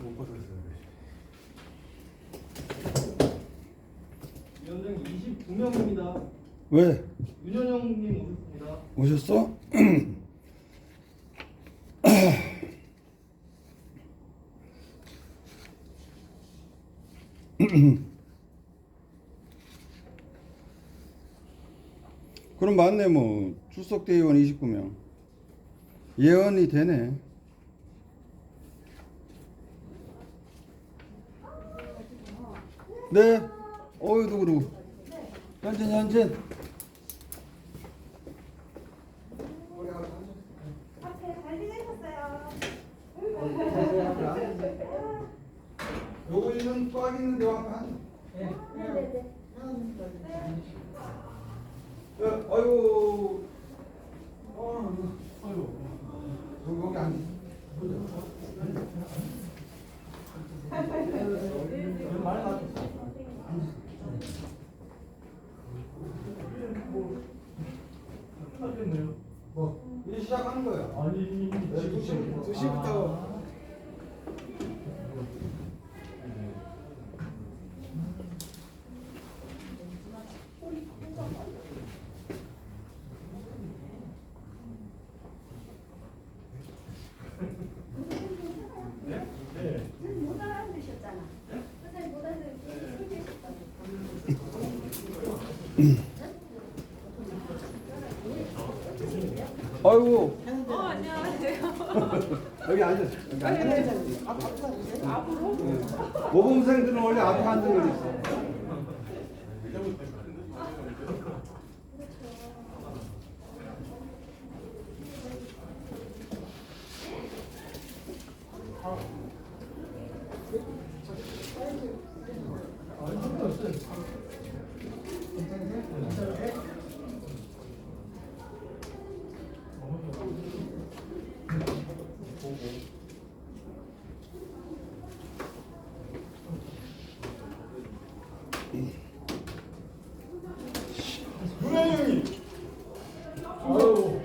못 받았어요. 위원장님 29명입니다. 왜? 윤현영님 오셨습니다. 오셨어? 그럼 맞네. 뭐 출석 대의원 29명 예언이 되네. 네. 어이도 그러고 현진 앞에 잘 지내셨어요? 요거는 꽉 있는데 와판. 네네네. 아이고. 여기 앉아. 끝났겠네요. 뭐 이제 시작하는 거야. 아니 2시부터. 못 알아들으셨잖아. 선생님 못 알아들으셨다고. 아이고. 안녕하세요. 여기 앉아. 여기 앉아. 앞으로? 모범생들은 원래 앞에 앉는 거 있어. 윤현영님. 아유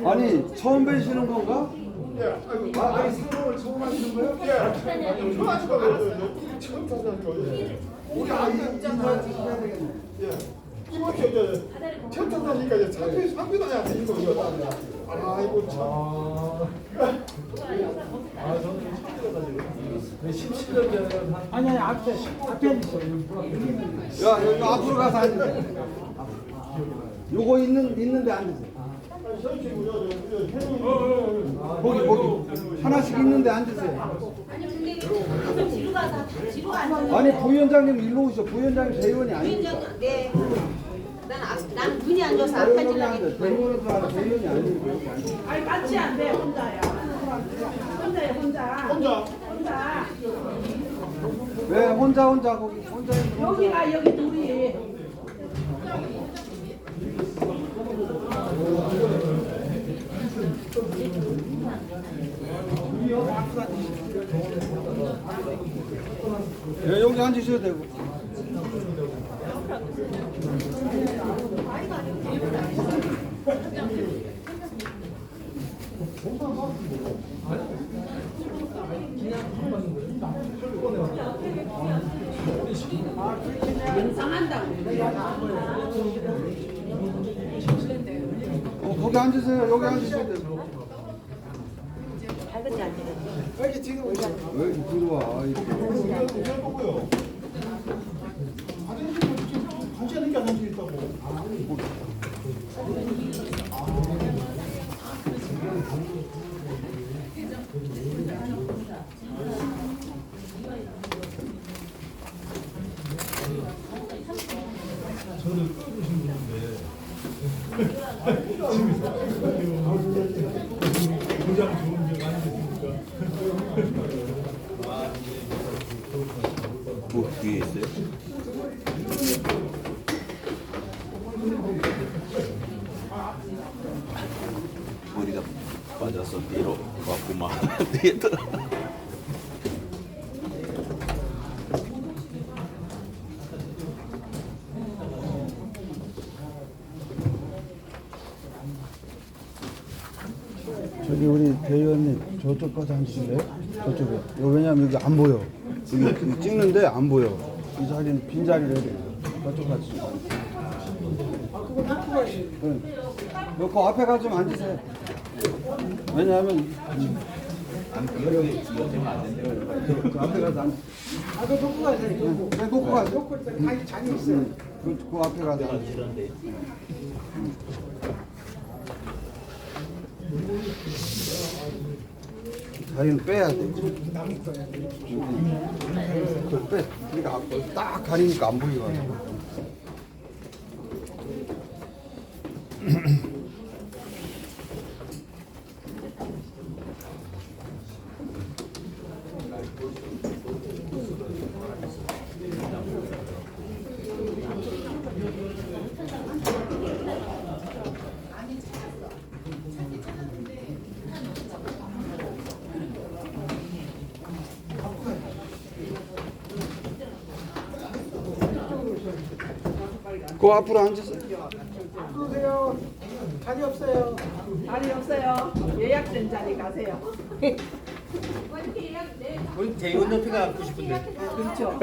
아니 처음 뵈시는 건가? 아니 상황을 처음 하시는 거예요? 예. 처음 타자니까. 우리 아이 인사 주셔야 되겠네. 예. 이렇게 이제 처음 타자니까 이제 상표 다녀야 되는 거죠. 아이고 참. 저는 처음 들어가지고 17년 전에 아니 앞에 있어. 야 여기 앞으로 가서 앉으세요. 요거 있는데 앉으세요. 거기 하나씩 있는데 앉으세요. 아니 근데 뒤로 가서 뒤로 앉아. 아니 부위원장님 일로 오셔. 부위원장님 대의원이 아니니까. 네. 난 눈이 안 좋아서 안 여기 앉으려고 앉아. 했는데. 대의원은 줄 알아. 대의원이 아니니까 여기 앉아. 아니 같이 안 돼. 혼자야. 혼자. 왜 혼자 거기 혼자 있는 거? 여기가 여기 둘이. 예, 여기 앉으셔도 되고. 거기 앉으세요. 여기 앉으셔도 되고. 왜 이렇게 뒤로 와? 저는 끌어주신 분인데 도장 좋은 게 아니겠습니까? 뭐 뒤에 있어요? 머리가 빠져서 뒤로 왔구만. 뒤에더라. 저기 우리 대의원님 저쪽까지 앉으실래요? 저쪽에. 요 왜냐면 여기 안 보여. 여기 찍는데 안 보여. 이 자리는 빈 자리를 해야 돼요. 저쪽 같이. 응. 그 앞에 가서 좀 앉으세요. 왜냐하면 그 앞에 가서 앉. 아그 놓고 가야 돼. 네, 놓고 가세요. 놓고 가기 잔이 있어요. 그 앞에 가서 앉으세요. 다리는 빼야 돼. 그걸 빼. 그러니까 딱 가리니까 안 보이거든. 그 앞으로 앉으세요. 그러세요. 잔이 없어요. 자리 없어요. 예약된 자리 가세요. 우리 대의원 옆에 갖고 싶은데. 그렇죠.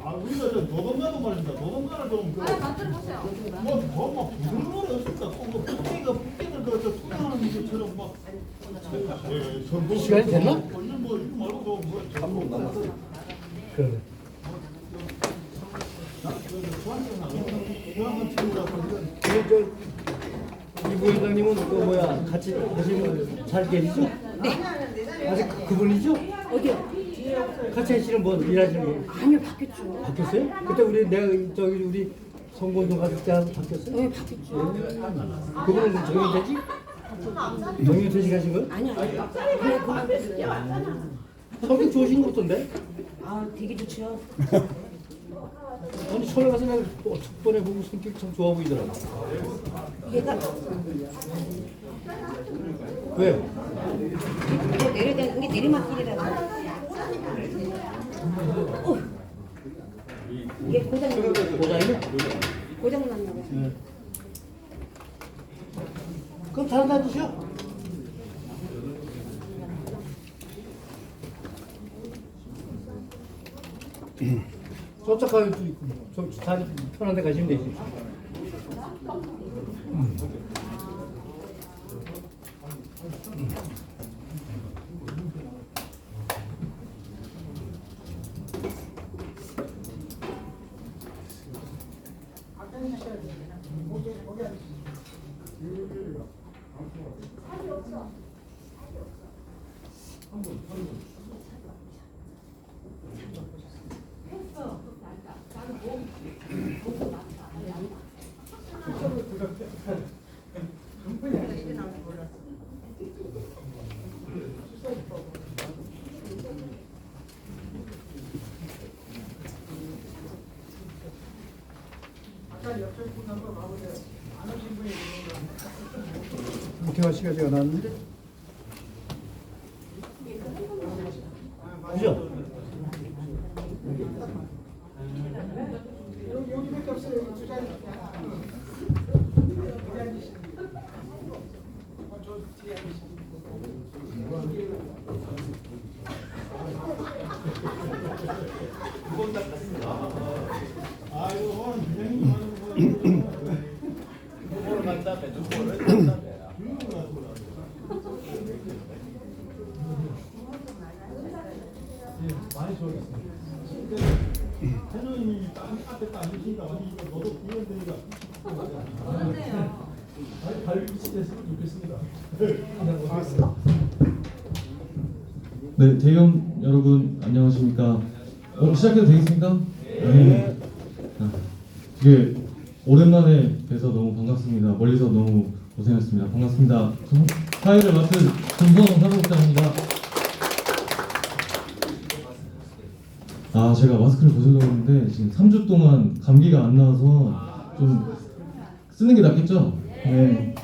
아 우리가 저 노동가도 말입니다. 노동가를 좀 그. 만들어보세요. 뭐막 부르는 없을까? 뭐 북기들 그저 투자하는 것처럼 막. 시간이 됐나? 뭐 이거 말고도 뭐 한번 남았어. 그래. 이 부회장님은 그 뭐야 같이 하시는 잘 계시죠? 네. 아직 그분이죠? 어디요? 같이 하시는 분 일하시는 분 아니요, 바뀌었죠. 바뀌었어요? 그때 내가 저기 우리 성공동 갔을 때 바뀌었어요? 네, 바뀌었죠. 그분은 정윤태지? 정윤태지 가신 거예요? 아니요, 아니요. 그래, 그만. 성격 좋으신 것 같던데? 아, 되게 좋죠. 아니 처음에 가서 내가 첫 번에 보고 성격 참 좋아 보이더라고. 얘가 왜? 이게 내리막길이라서. 이게 고장났나 보장이는? 고장났나 봐. 그럼 다른 데 드셔. 저쪽 가도 있고 저 자리 편한 데 가시면 되지. 국회의원 시간제가 나왔는데? 그죠? 여기밖에 없어요. 여기 두 자리. 많이 좋아졌습니다. 대표님이 앞에 딱 앉으시니까 너도 구현되니까 발빛이 됐으면 좋겠습니다. 네, 대의원 여러분 안녕하십니까? 시작해도 되겠습니까? 네. 되게 오랜만에 뵈서 너무 반갑습니다. 멀리서 너무 고생했습니다. 반갑습니다. 사회를 맡은 김선홍 사무국장입니다. 제가 마스크를 벗으려고 했는데 지금 3주 동안 감기가 안 나와서 좀 쓰는 게 낫겠죠? 네.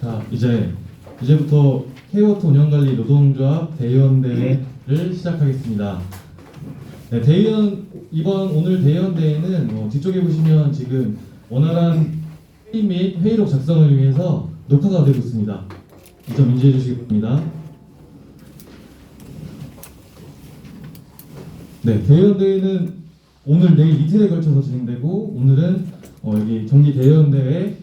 자, 이제부터 K워터 운영관리 노동조합 대의원 대회를 시작하겠습니다. 네, 오늘 대의원 대회는 뒤쪽에 보시면 지금 원활한 회의 및 회의록 작성을 위해서 녹화가 되고 있습니다. 이 점 인지해 주시기 바랍니다. 네, 대의원대회는 오늘 내일 이틀에 걸쳐서 진행되고 오늘은 여기 경기 대의원대회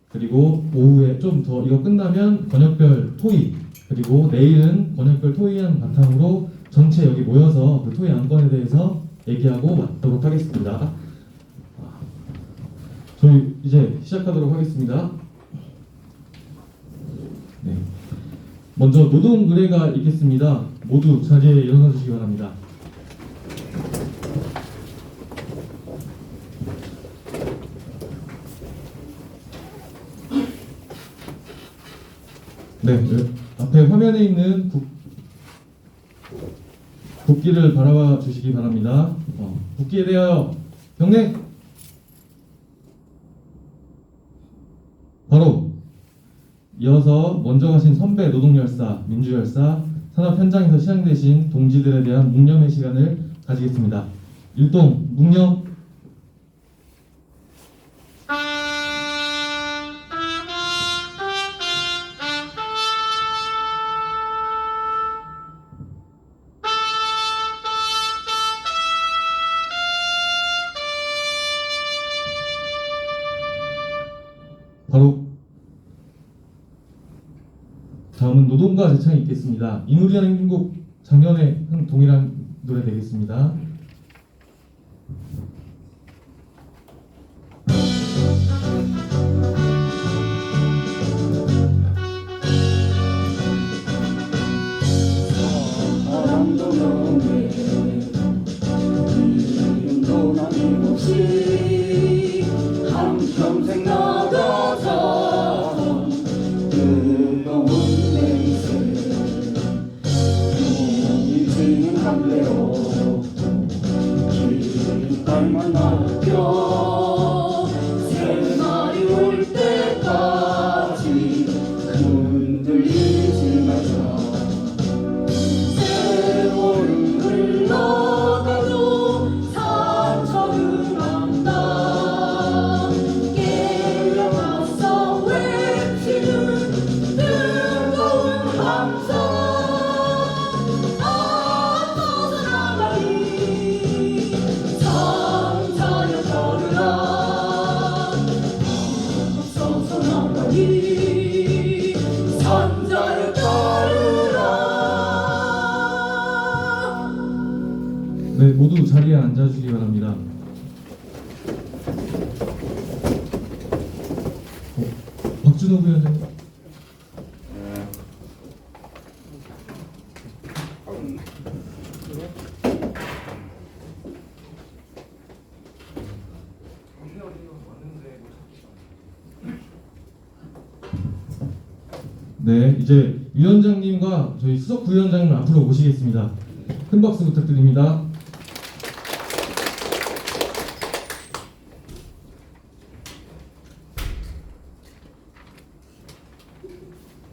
그리고 오후에 좀 더 이거 끝나면 권역별 토의 그리고 내일은 권역별 토의안 바탕으로 전체 여기 모여서 그 토의 안건에 대해서 얘기하고 맞도록 하겠습니다. 저희 이제 시작하도록 하겠습니다. 네. 먼저 노동 의뢰가 있겠습니다. 모두 자리에 일어나 주시기 바랍니다. 네, 앞에 화면에 있는 국기를 바라봐 주시기 바랍니다. 국기에 대하여 경례! 바로 이어서 먼저 가신 선배 노동열사, 민주열사, 산업 현장에서 시향되신 동지들에 대한 묵념의 시간을 가지겠습니다. 일동 묵념. 바로 다음은 노동과 재창이 있겠습니다. 이누리한 행진곡 작년에 한 동일한 노래 되겠습니다. 한평생 나가자 뜨거운 냄새 이지는 한대로 깃발만 맡겨 새날이 올 때까지 흔들리지 마자 세월은 흘러가도 상처는 안다 깨어나서 외치는 뜨거운 함성 앞서서 나가리 잠자려 걸으라 앞서서 나가리 산자여 따르라. 네, 모두 자리에 앉아주시기 바랍니다. 박준호 부위원장님. 네, 이제 위원장님과 저희 수석 부위원장님 앞으로 모시겠습니다. 큰 박수 부탁드립니다.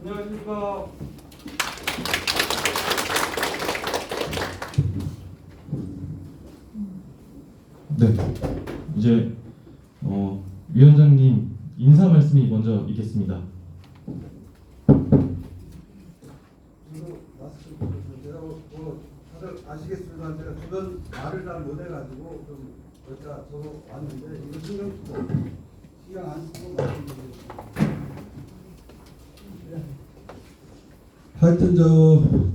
안녕하십니까. 네, 이제 위원장님 인사 말씀이 먼저 있겠습니다. 제가 다들 아시겠지만 제가 주변 말을 잘 못해가지고 좀 여기가 저도 왔는데 이거 신경 안 쓰고 말씀드리겠습니다. 하여튼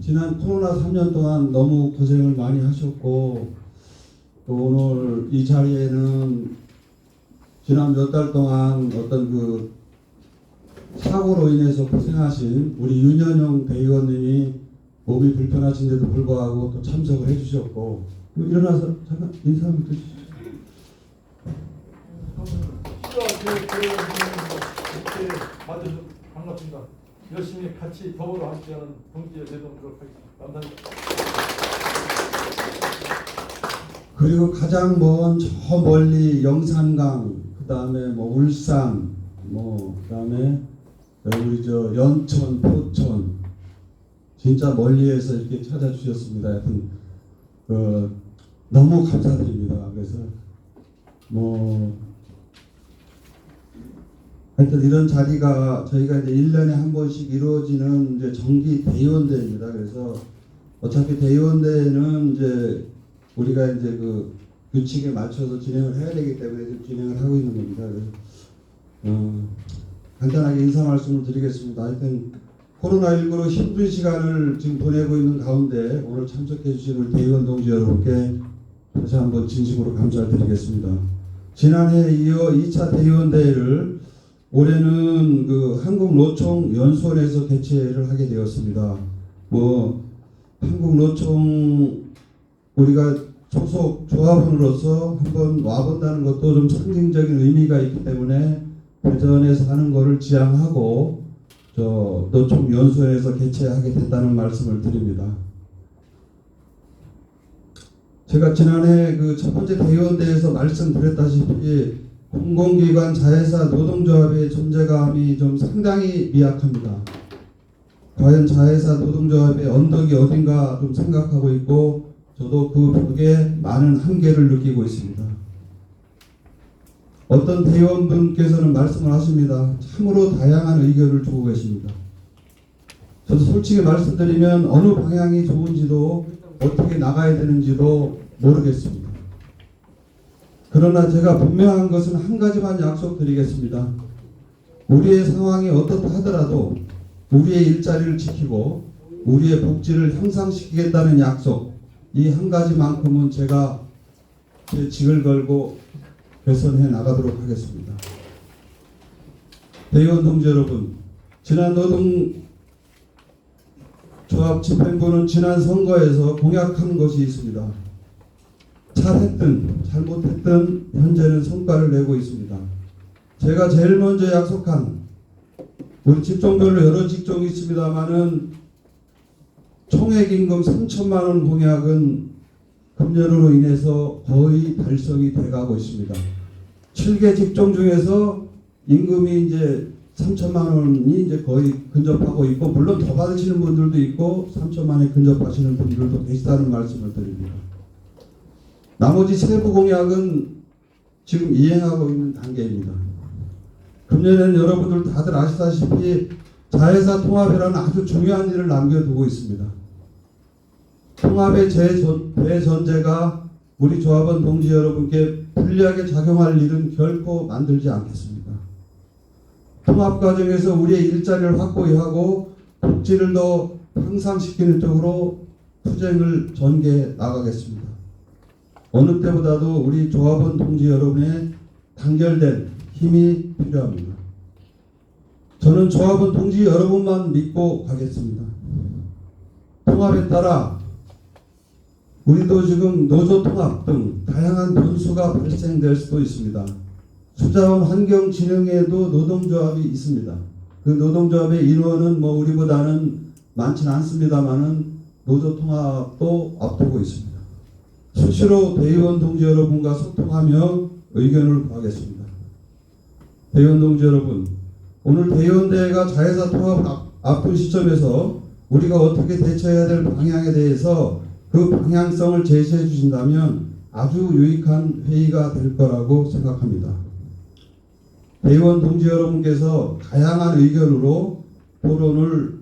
지난 코로나 3년 동안 너무 고생을 많이 하셨고 또 오늘 이 자리에는 지난 몇 달 동안 어떤 그 사고로 인해서 고생하신 우리 윤현영 대의원님이 몸이 불편하신데도 불구하고 또 참석을 해주셨고 일어나서 잠깐 인사 한번 해주시죠. 이렇게 맞아서 반갑습니다. 열심히 같이 더불어 함께하는 동지에 되도록 하겠습니다. 감사합니다. 그리고 가장 먼 저 멀리 영산강, 그 다음에 뭐 울산, 뭐 그다음에 우리 저 연천, 포천 진짜 멀리에서 이렇게 찾아주셨습니다. 하여튼 너무 감사드립니다. 그래서 뭐 하여튼 이런 자리가 저희가 이제 1년에 한 번씩 이루어지는 이제 정기 대의원대회입니다. 그래서 어차피 대의원대회는 이제 우리가 이제 그 규칙에 맞춰서 진행을 해야 되기 때문에 지금 진행을 하고 있는 겁니다. 그래서 간단하게 인사 말씀을 드리겠습니다. 하여튼 코로나19로 힘든 시간을 지금 보내고 있는 가운데 오늘 참석해 주신 우리 대의원 동지 여러분께 다시 한번 진심으로 감사를 드리겠습니다. 지난해 이어 2차 대의원 대회를 올해는 그 한국노총 연수원에서 개최를 하게 되었습니다. 뭐 한국노총 우리가 소속 조합원으로서 한번 와본다는 것도 좀 상징적인 의미가 있기 때문에 대전에서 하는 것을 지향하고 저 노총 연수원에서 개최하게 됐다는 말씀을 드립니다. 제가 지난해 그 첫 번째 대의원대회에서 말씀드렸다시피 공공기관 자회사 노동조합의 존재감이 좀 상당히 미약합니다. 과연 자회사 노동조합의 언덕이 어딘가 좀 생각하고 있고 저도 그 벽에 많은 한계를 느끼고 있습니다. 어떤 대의원분께서는 말씀을 하십니다. 참으로 다양한 의견을 주고 계십니다. 저도 솔직히 말씀드리면 어느 방향이 좋은지도 어떻게 나가야 되는지도 모르겠습니다. 그러나 제가 분명한 것은 한 가지만 약속드리겠습니다. 우리의 상황이 어떻다 하더라도 우리의 일자리를 지키고 우리의 복지를 향상시키겠다는 약속, 이 한 가지만큼은 제가 제 직을 걸고 개선해 나가도록 하겠습니다. 대의원 동지 여러분, 지난 노동조합 집행부는 지난 선거에서 공약한 것이 있습니다. 잘했든 잘못했든 현재는 성과를 내고 있습니다. 제가 제일 먼저 약속한, 우리 직종별로 여러 직종이 있습니다만은 총액임금 3천만 원 공약은 금년으로 인해서 거의 달성이 돼가고 있습니다. 7개 직종 중에서 임금이 이제 3천만 원이 이제 거의 근접하고 있고, 물론 더 받으시는 분들도 있고 3천만 원에 근접하시는 분들도 계시다는 말씀을 드립니다. 나머지 세부 공약은 지금 이행하고 있는 단계입니다. 금년에는 여러분들 다들 아시다시피 자회사 통합이라는 아주 중요한 일을 남겨두고 있습니다. 통합의 대전제가 우리 조합원 동지 여러분께 불리하게 작용할 일은 결코 만들지 않겠습니다. 통합 과정에서 우리의 일자리를 확보히 하고 복지를 더 향상시키는 쪽으로 투쟁을 전개해 나가겠습니다. 어느 때보다도 우리 조합원 동지 여러분의 단결된 힘이 필요합니다. 저는 조합원 동지 여러분만 믿고 가겠습니다. 통합에 따라 우리도 지금 노조 통합 등 다양한 변수가 발생될 수도 있습니다. 수자원 환경진흥에도 노동조합이 있습니다. 그 노동조합의 인원은 뭐 우리보다는 많지는 않습니다만은 노조 통합도 앞두고 있습니다. 수시로 대의원 동지 여러분과 소통하며 의견을 구하겠습니다. 대의원 동지 여러분, 오늘 대의원대회가 자회사 통합을 앞둔 시점에서 우리가 어떻게 대처해야 될 방향에 대해서 그 방향성을 제시해 주신다면 아주 유익한 회의가 될 거라고 생각합니다. 대의원 동지 여러분께서 다양한 의견으로 토론을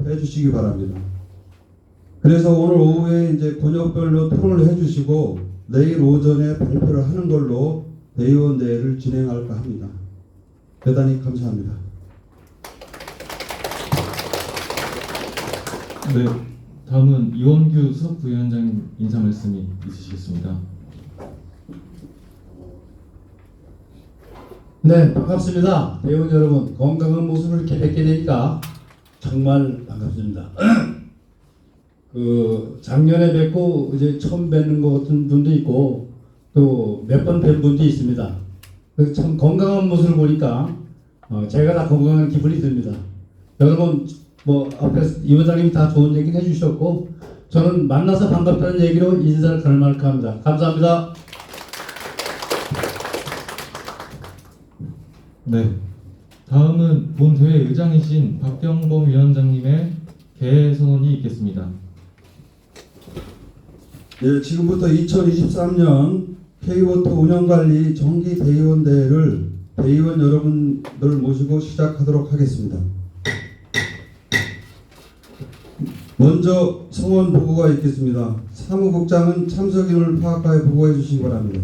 해 주시기 바랍니다. 그래서 오늘 오후에 이제 권역별로 토론을 해 주시고 내일 오전에 발표를 하는 걸로 대의원 대회를 진행할까 합니다. 대단히 감사합니다. 네, 다음은 이원규 수석부위원장님 인사 말씀이 있으시겠습니다. 네, 반갑습니다. 대의원 여러분, 건강한 모습을 이렇게 뵙게 되니까 정말 반갑습니다. 작년에 뵙고 이제 처음 뵙는 것 같은 분도 있고 또 몇 번 뵌 분도 있습니다. 참 건강한 모습을 보니까 제가 다 건강한 기분이 듭니다. 여러분 뭐 앞에서 이 원장님이 다 좋은 얘기를 해주셨고 저는 만나서 반갑다는 얘기로 인사를 걸말까 합니다. 감사합니다. 네, 다음은 본 대회 의장이신 박경범 위원장님의 개회 선언이 있겠습니다. 예, 지금부터 2023년 K워터 운영관리 정기 대의원 대회를 대의원 여러분들 모시고 시작하도록 하겠습니다. 먼저 성원 보고가 있겠습니다. 사무국장은 참석인을 파악하여 보고해 주시기 바랍니다.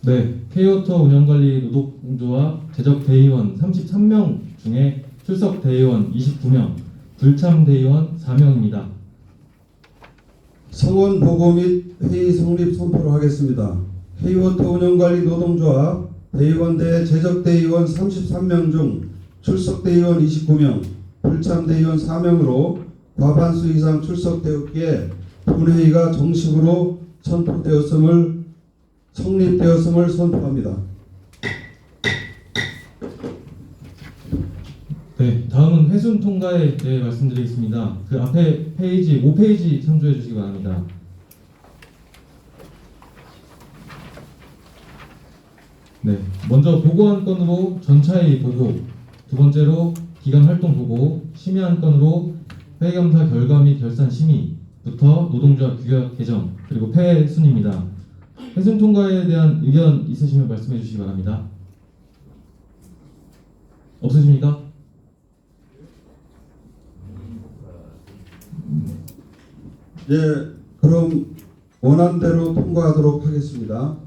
네, K워터 운영관리 노동조합 제적 대의원 33명 중에 출석 대의원 29명, 불참 대의원 4명입니다. 성원 보고 및 회의 성립 선포를 하겠습니다. K워터 운영관리 노동조합 대의원 대 제적 대의원 33명 중 출석 대의원 29명, 불참 대의원 4명으로 과반수 이상 출석되었기에 본회의가 정식으로 성립되었음을 선포합니다. 네, 다음은 회순 통과에 대해 말씀드리겠습니다. 그 앞에 페이지 5페이지 참조해 주시기 바랍니다. 네, 먼저 보고 한 건으로 전차의 보고, 두 번째로 기관 활동 보고, 심의 한 건으로 회계감사 결과 및 결산 심의부터 노동조합 규약 개정, 그리고 폐 순입니다. 회순 통과에 대한 의견 있으시면 말씀해 주시기 바랍니다. 없으십니까? 예, 그럼 원안대로 통과하도록 하겠습니다.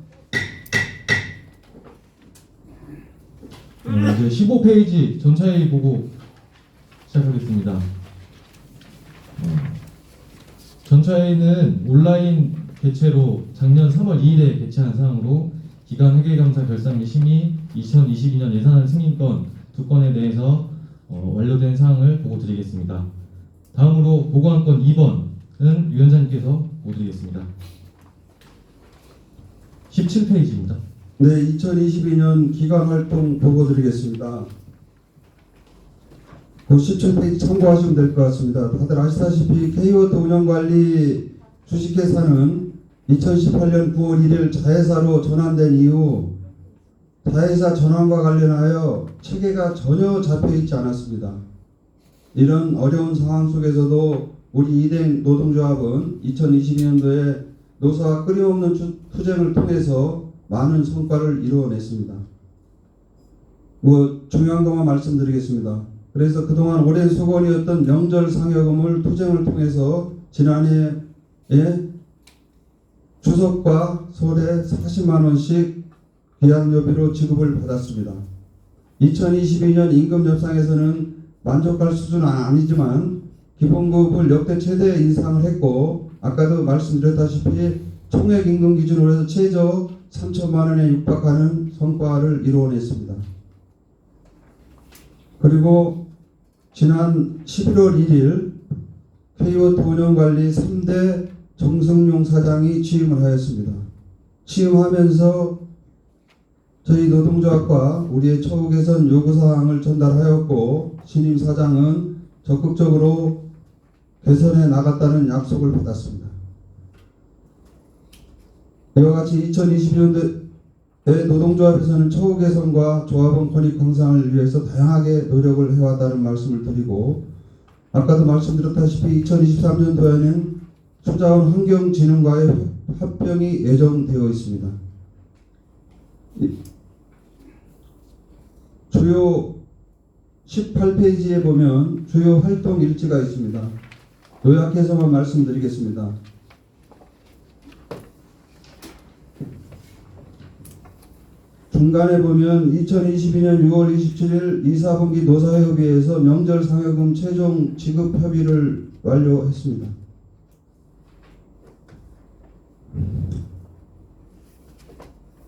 이제 15페이지 전차회의 보고 시작하겠습니다. 전차회의는 온라인 개최로 작년 3월 2일에 개최한 사항으로 기간 회계감사 결산 및 심의 2022년 예산안 승인권 2건에 대해서 완료된 사항을 보고 드리겠습니다. 다음으로 보고한 건 2번은 위원장님께서 보고 드리겠습니다. 17페이지입니다. 네, 2022년 기간활동 보고 드리겠습니다. 그 17페이지 참고하시면 될 것 같습니다. 다들 아시다시피 K워터 운영관리 주식회사는 2018년 9월 1일 자회사로 전환된 이후 자회사 전환과 관련하여 체계가 전혀 잡혀있지 않았습니다. 이런 어려운 상황 속에서도 우리 이댕 노동조합은 2022년도에 노사와 끊임없는 투쟁을 통해서 많은 성과를 이루어냈습니다. 중요한 것만 말씀드리겠습니다. 그래서 그동안 오랜 소원이었던 명절 상여금을 투쟁을 통해서 지난해에 추석과 설에 40만 원씩 기약료비로 지급을 받았습니다. 2022년 임금 협상에서는 만족할 수준은 아니지만 기본급을 역대 최대 인상을 했고, 아까도 말씀드렸다시피 총액 임금 기준으로 해서 최저 3천만 원에 육박하는 성과를 이루어냈습니다. 그리고 지난 11월 1일 K워터 운영관리 3대 정승용 사장이 취임을 하였습니다. 취임하면서 저희 노동조합과 우리의 처우 개선 요구사항을 전달하였고, 신임 사장은 적극적으로 개선해 나갔다는 약속을 받았습니다. 이와 같이 2022년도에 노동조합에서는 처우 개선과 조합원 권익 향상을 위해서 다양하게 노력을 해왔다는 말씀을 드리고, 아까도 말씀드렸다시피 2023년도에는 수자원 환경진흥과의 합병이 예정되어 있습니다. 주요 18페이지에 보면 주요 활동 일지가 있습니다. 요약해서만 말씀드리겠습니다. 중간에 보면 2022년 6월 27일 2, 4분기 노사협의회에서 명절 상여금 최종 지급 협의를 완료했습니다.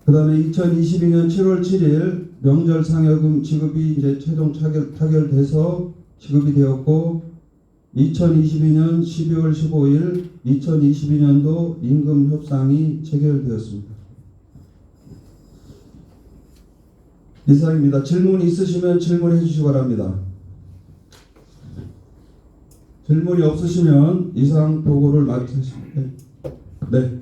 그 다음에 2022년 7월 7일 명절 상여금 지급이 이제 최종 타결돼서 지급이 되었고, 2022년 12월 15일 2022년도 임금 협상이 체결되었습니다. 이상입니다. 질문 있으시면 질문해 주시기 바랍니다. 질문이 없으시면 이상 보고를 마치겠습니다. 네.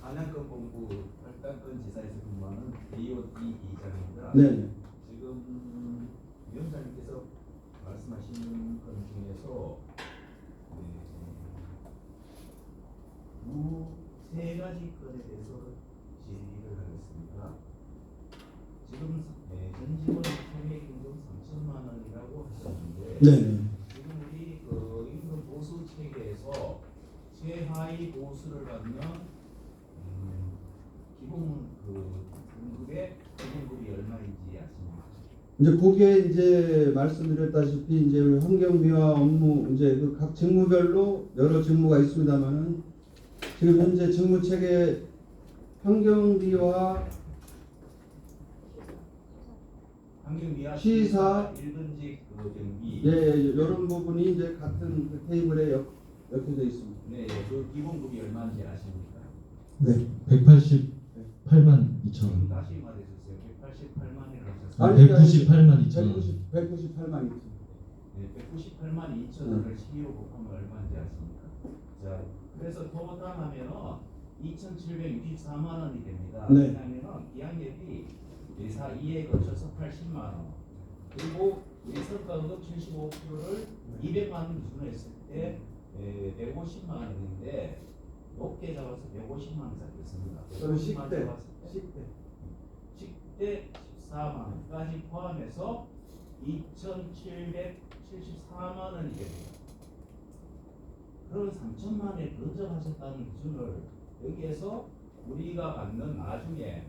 안양권 본부 활당권 지사에서 근무하는 AOT 이장입니다. 네. 지금 위원장님께서 말씀하신 것 중에서 세 가지 건에 대해서 질의를 하겠습니다. 지금 전직원 총액 임금 3천만 원이라고 하셨는데 네. 지금 우리 그 임금 보수 체계에서 최하위 보수를 받는 기본 그 등급의 기본급이 얼마인지 아십니까? 이제 거기에 이제 말씀드렸다시피 이제 우리 환경비와 업무 이제 그 각 직무별로 여러 직무가 있습니다만은 지금 현재 직무 체계 환경비와 환경비와 시사, 1등직 그 경비 예, 이런 부분이 이제 같은 그 테이블에 엮여져 있습니다. 네, 그 기본급이 얼마인지 아십니까? 네, 188만 2천 원. 다시 말해주세요. 188만이라고 아, 하셨어요. 198만 2천 원. 198만 2천. 네, 198만 2천 원을 12로 곱하면 얼마인지 아십니까? 자, 그래서 토탈하면은 2,764만 원이 됩니다. 네. 왜냐하면은 기한계비 예사 2에 거쳐서 80만 원. 그리고 우리 성과급 75%를 200만 원 기준으로 했을 때 150만 원인데 높게 잡아서 150만 원 잡겠습니다. 그럼 150만 10대, 잡았을 때 10대 14만 원까지 포함해서 2,774만 원이 됩니다. 그럼 3천만 원에 근접하셨다는 기준을 여기에서 우리가 받는 나중에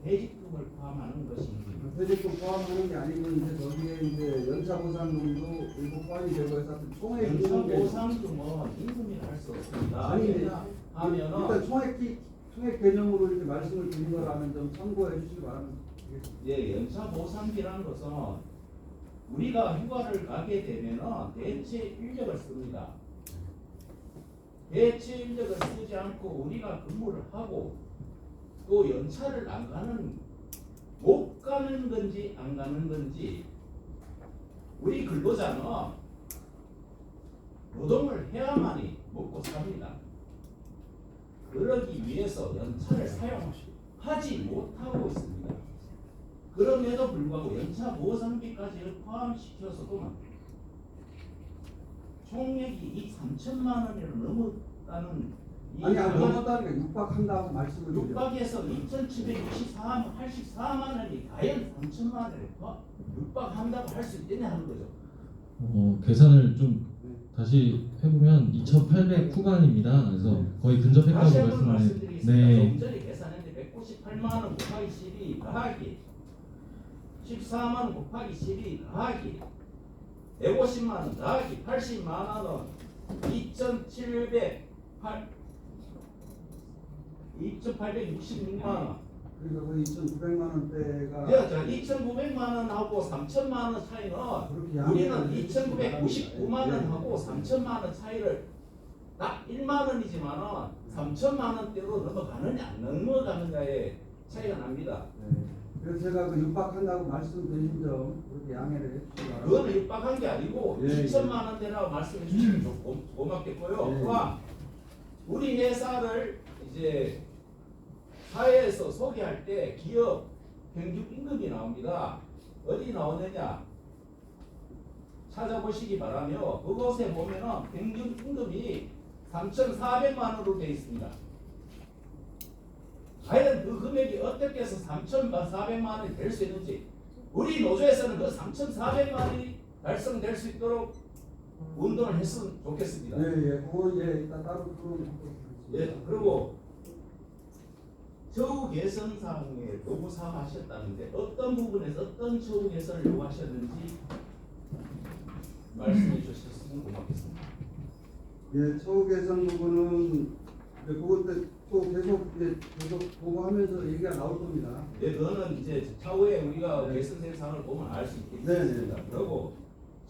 대직금을 포함하는 것인지 퇴직금 포함하는 게 아니고 이제 거기에 이제 연차 보상금도 일부 포함이 되고 해서 총액 연차 임금 보상금은 임금이라 할 수 없습니다. 아니 하면은 일단 총액 개념으로 이렇게 말씀을 드린 거라면 좀 참고해 주시기 바랍니다. 예, 연차 보상비라는 것은 우리가 휴가를 가게 되면은 대체 인력을 씁니다. 대체 인력을 쓰지 않고 우리가 근무를 하고 또 연차를 안 가는 못 가는 건지 안 가는 건지 우리 근로자는 노동을 해야만이 먹고 삽니다. 그러기 위해서 연차를 사용하지 못하고 있습니다. 그럼에도 불구하고 연차 보상비까지 포함시켜서도 총액이 이 3천만 원을 넘었다는 이 아니 넘었다니까 육박한다고 말씀을 드려요. 육박에서 2,784만 원이 과연 3천만 원을 육박한다고 할 수 있겠냐 하는 거죠. 계산을 좀 다시 해보면 2,800 후반입니다. 그래서 거의 근접했다고 다시 한번 말씀을 말씀드리겠습니다. 네. 좀 전에 계산했는데 198만 원 곱하기 12 더하기 14만 원 곱하기 12 더하기 150만 원 더하기 80만 원 2,866만 원. 그러니까 그 2,900만 원대가 자, 2,900만 원하고 3천만 원 차이는 우리는 2,999만 원하고 3천만 원 차이를 딱 1만 원이지만은 3천만 원대로 넘어가느냐 안 넘어가느냐의 차이가 납니다. 네. 그래서 제가 그 육박한다고 말씀드린 점 그렇게 양해를 해주시기 바랍니다. 그거는 육박한 게 아니고 예, 2천만 원대라고 말씀해 주시면 좀 고맙겠고요. 예. 또한 우리 회사를 이제 사회에서 소개할 때 기업 평균 임금이 나옵니다. 어디 나오느냐 찾아보시기 바라며 그곳에 보면은 평균 임금이 3,400만 원으로 되어 있습니다. 과연 그 금액이 어떻게 해서 3,400만 원이 될 수 있는지 우리 노조에서는 그 3,400만 원이 달성될 수 있도록 운동을 했으면 좋겠습니다. 예, 그거 일단 따로 예, 그리고 처우 개선 사항에 요구 사항하셨다는데 어떤 부분에서 어떤 처우 개선을 요구하셨는지 말씀해 주셨으면 고맙겠습니다. 예, 처우 개선 부분은 그것도 또 계속 보고하면서 얘기가 나올 겁니다. 네, 그거는 이제 차후에 우리가 개선된 사항을 보면 알 수 있겠습니다. 네. 그리고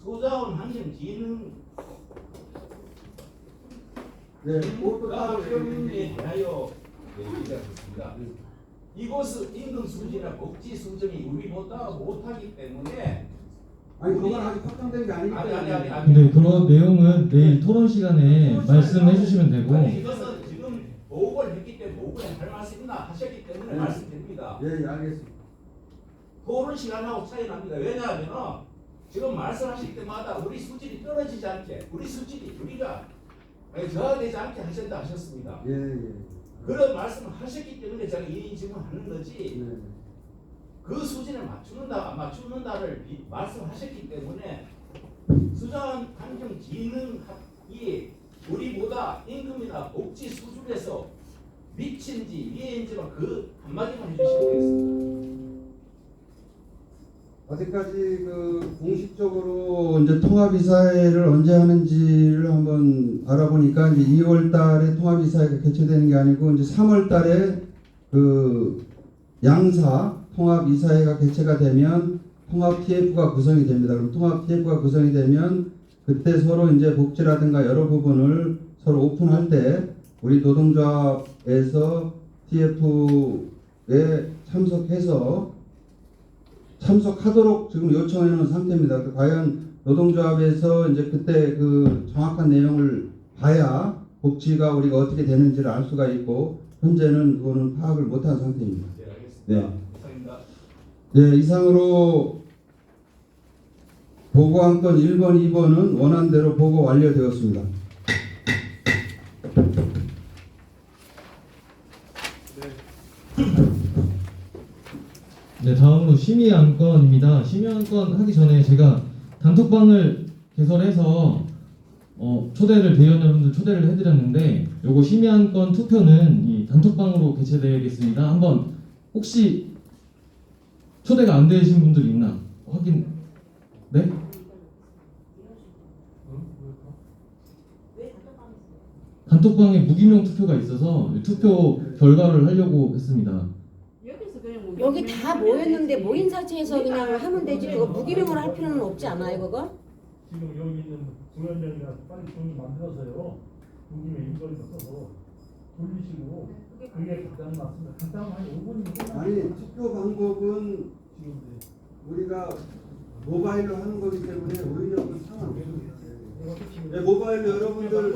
소자원 환경 기능 네, 그것도 따로 경에 대하여 얘기하셨습니다. 이곳은 임금 수준이나 복지 수준이 우리보다 못하기 때문에 아니 그건 아직 확정된 게 아니기 때문에 아니. 근데 그런 내용은 내일 토론 시간에 말씀해 주시면 되고 아니, 이것은 지금 보고를 했기 때문에 보고에 할 말씀 있나 하셨기 때문에 네. 말씀드립니다. 예, 알겠습니다. 토론 시간하고 차이 납니다. 왜냐하면 지금 말씀하실 때마다 우리 수질이 떨어지지 않게 우리 수질이 우리가 저하되지 않게 하신다 하셨습니다. 예. 그런 말씀을 하셨기 때문에 제가 이 질문을 하는 거지. 네. 그 수준에 맞추는다 안 맞추는다를 말씀하셨기 때문에 수자원 환경진흥학이 우리보다 임금이나 복지 수준에서 밑인지 위인지만 그 한마디만 해주시면 되겠습니다. 아직까지 그 공식적으로 이제 통합이사회를 언제 하는지를 한번 알아보니까 이제 2월 달에 통합이사회가 개최되는 게 아니고 이제 3월 달에 그 양사 통합이사회가 개최가 되면 통합 TF가 구성이 됩니다. 그럼 통합 TF가 구성이 되면 그때 서로 이제 복지라든가 여러 부분을 서로 오픈할 때 우리 노동조합에서 TF에 참석하도록 지금 요청해 놓은 상태입니다. 과연 노동조합에서 이제 그때 그 정확한 내용을 봐야 복지가 우리가 어떻게 되는지를 알 수가 있고 현재는 그거는 파악을 못한 상태입니다. 네, 알겠습니다. 네. 이상입니다. 네, 이상으로 보고안건 1번, 2번은 원안대로 보고 완료되었습니다. 네, 다음으로 심의안건입니다. 심의안건 하기 전에 제가 단톡방을 개설해서 초대를 대의원 여러분들 초대를 해드렸는데 요거 심의안건 투표는 이 단톡방으로 개최되겠습니다. 한번 혹시 초대가 안 되신 분들 있나 확인. 네? 단톡방에 무기명 투표가 있어서 투표 결과를 하려고 했습니다. 여기서 그냥 뭐 여기 다 모였는데 모인 사체에서 그냥 하면 되지. 그거 무기명으로 할 필요는 없지 않아요, 그거? 지금 여기 있는 부위원장이랑 빨리 좀 만들어서요. 여기에 인걸을 써서 돌리시고 그게 가장 맞습니다. 간단한 한 5분이면 아니, 투표 방법은 우리가 모바일로 하는 거기 때문에 오히려 그 상관없습니다. 네, 모바일로 여러분들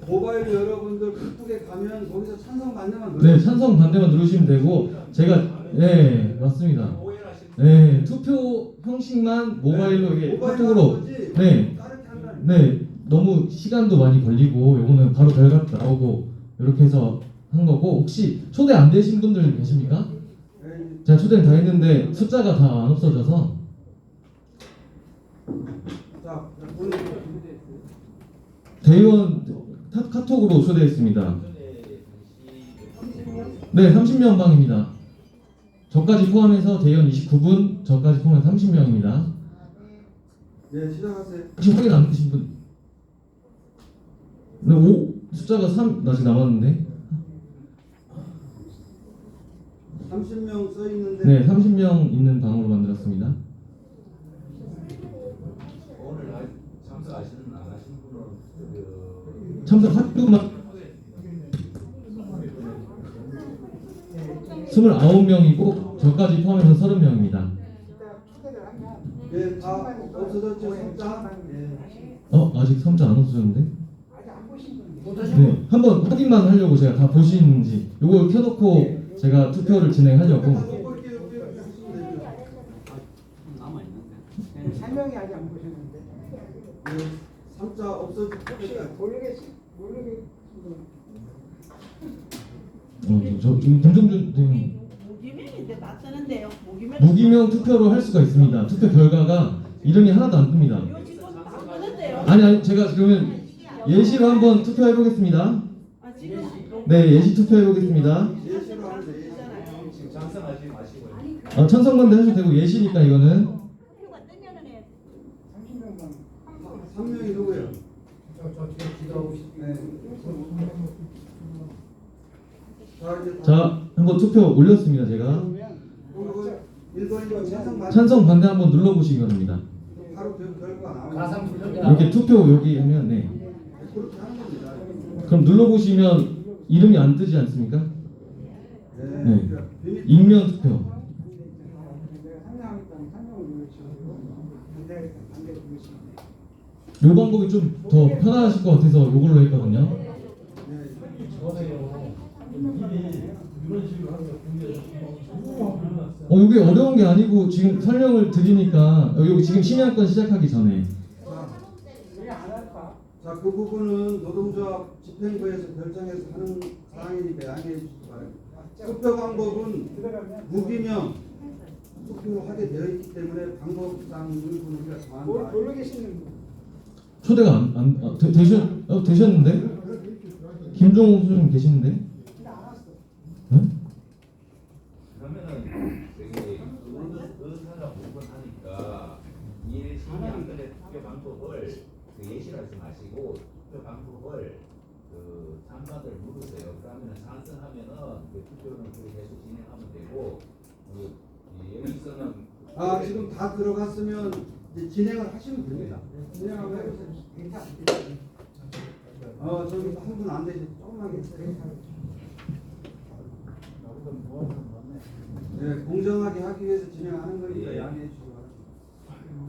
모바일로 여러분들 카톡에 가면 거기서 찬성 반대만 네, 찬성 반대만 누르시면 되고 제가 네 맞습니다. 네 투표 형식만 모바일로 이게 카톡으로 네 너무 시간도 많이 걸리고 요거는 바로 결과 나오고 이렇게 해서 한 거고 혹시 초대 안 되신 분들 계십니까? 제가 초대는 다 했는데 숫자가 다 안 없어져서 대의원 카톡으로 초대했습니다. 네, 30명 방입니다. 저까지 포함해서 대의원 29분, 저까지 포함해서 30명입니다. 네, 시작하세요. 혹시 확인 안 되신 분? 네, 숫자가 3 아직 남았는데. 30명 써 있는데. 네, 30명 있는 방으로 만들었습니다. 오늘 참석하시는 안 하신 분은 참석한 분만 29명이고 저까지 포함해서 30명입니다. 네, 다 없어졌죠, 성장. 아직 3자 안 없어졌는데? 네, 한번 확인만 하려고 제가 다 보시는지 요걸 켜놓고 제가 투표를 진행하려고. 설명이 아직 안 보셨는데. 네, 3자 없어졌죠. 저 김종준 선생님 무기명인데 낯서는데요. 무기명 투표로 할 수가 있습니다. 투표 결과가 이름이 하나도 안 뜹니다. 이거 지금 낯서는데요. 아니 제가 그러면 예시로 한번 투표해 보겠습니다. 아 지금 네, 예시 투표해 보겠습니다. 예시로 하면 돼. 지금 장성하지 마시고요. 찬성반대 하셔도 되고 예시니까 이거는 3명이 누구예요? 네. 자 한번 투표 올렸습니다. 제가 1번이면 찬성 반대 한번 눌러보시기 바랍니다. 바로 결과가 나와요. 이렇게 투표 여기 하면 네. 그렇게 하는 겁니다. 그럼 눌러보시면 이름이 안 뜨지 않습니까? 네. 익명 투표. 요 방법이 좀 더 편하실 것 같아서 요걸로 했거든요. 이게 어려운 게 아니고 지금 설명을 드리니까 여기 지금 심의안건 시작하기 전에 자, 그 부분은 노동조합 집행부에서 결정해서 하는 사항이니까 양해해 주시기 바랍니다. 투표 방법은 무기명 투표하게 되어 있기 때문에 방법상을 우리가 정한 거 아니에요. 초대가 되셨는데? 김종욱 좀 계시는데? 네? 그러면은 저기 의사가 5번 하니까 이 시민들의 투표 방법을 예시를 하지 마시고 투표 방법을 장관들 물으세요. 그러면은 찬성하면은 그 투표는 계속 진행하면 되고 여기서는 지금 다 들어갔으면 이제 진행을 하시면 됩니다. 진행하면 해보세요. 저기 한 분 안 되시 조금만 계세요. 네, 공정하게 하기 위해서 진행하는 거니까 양해해 주시기 바랍니다.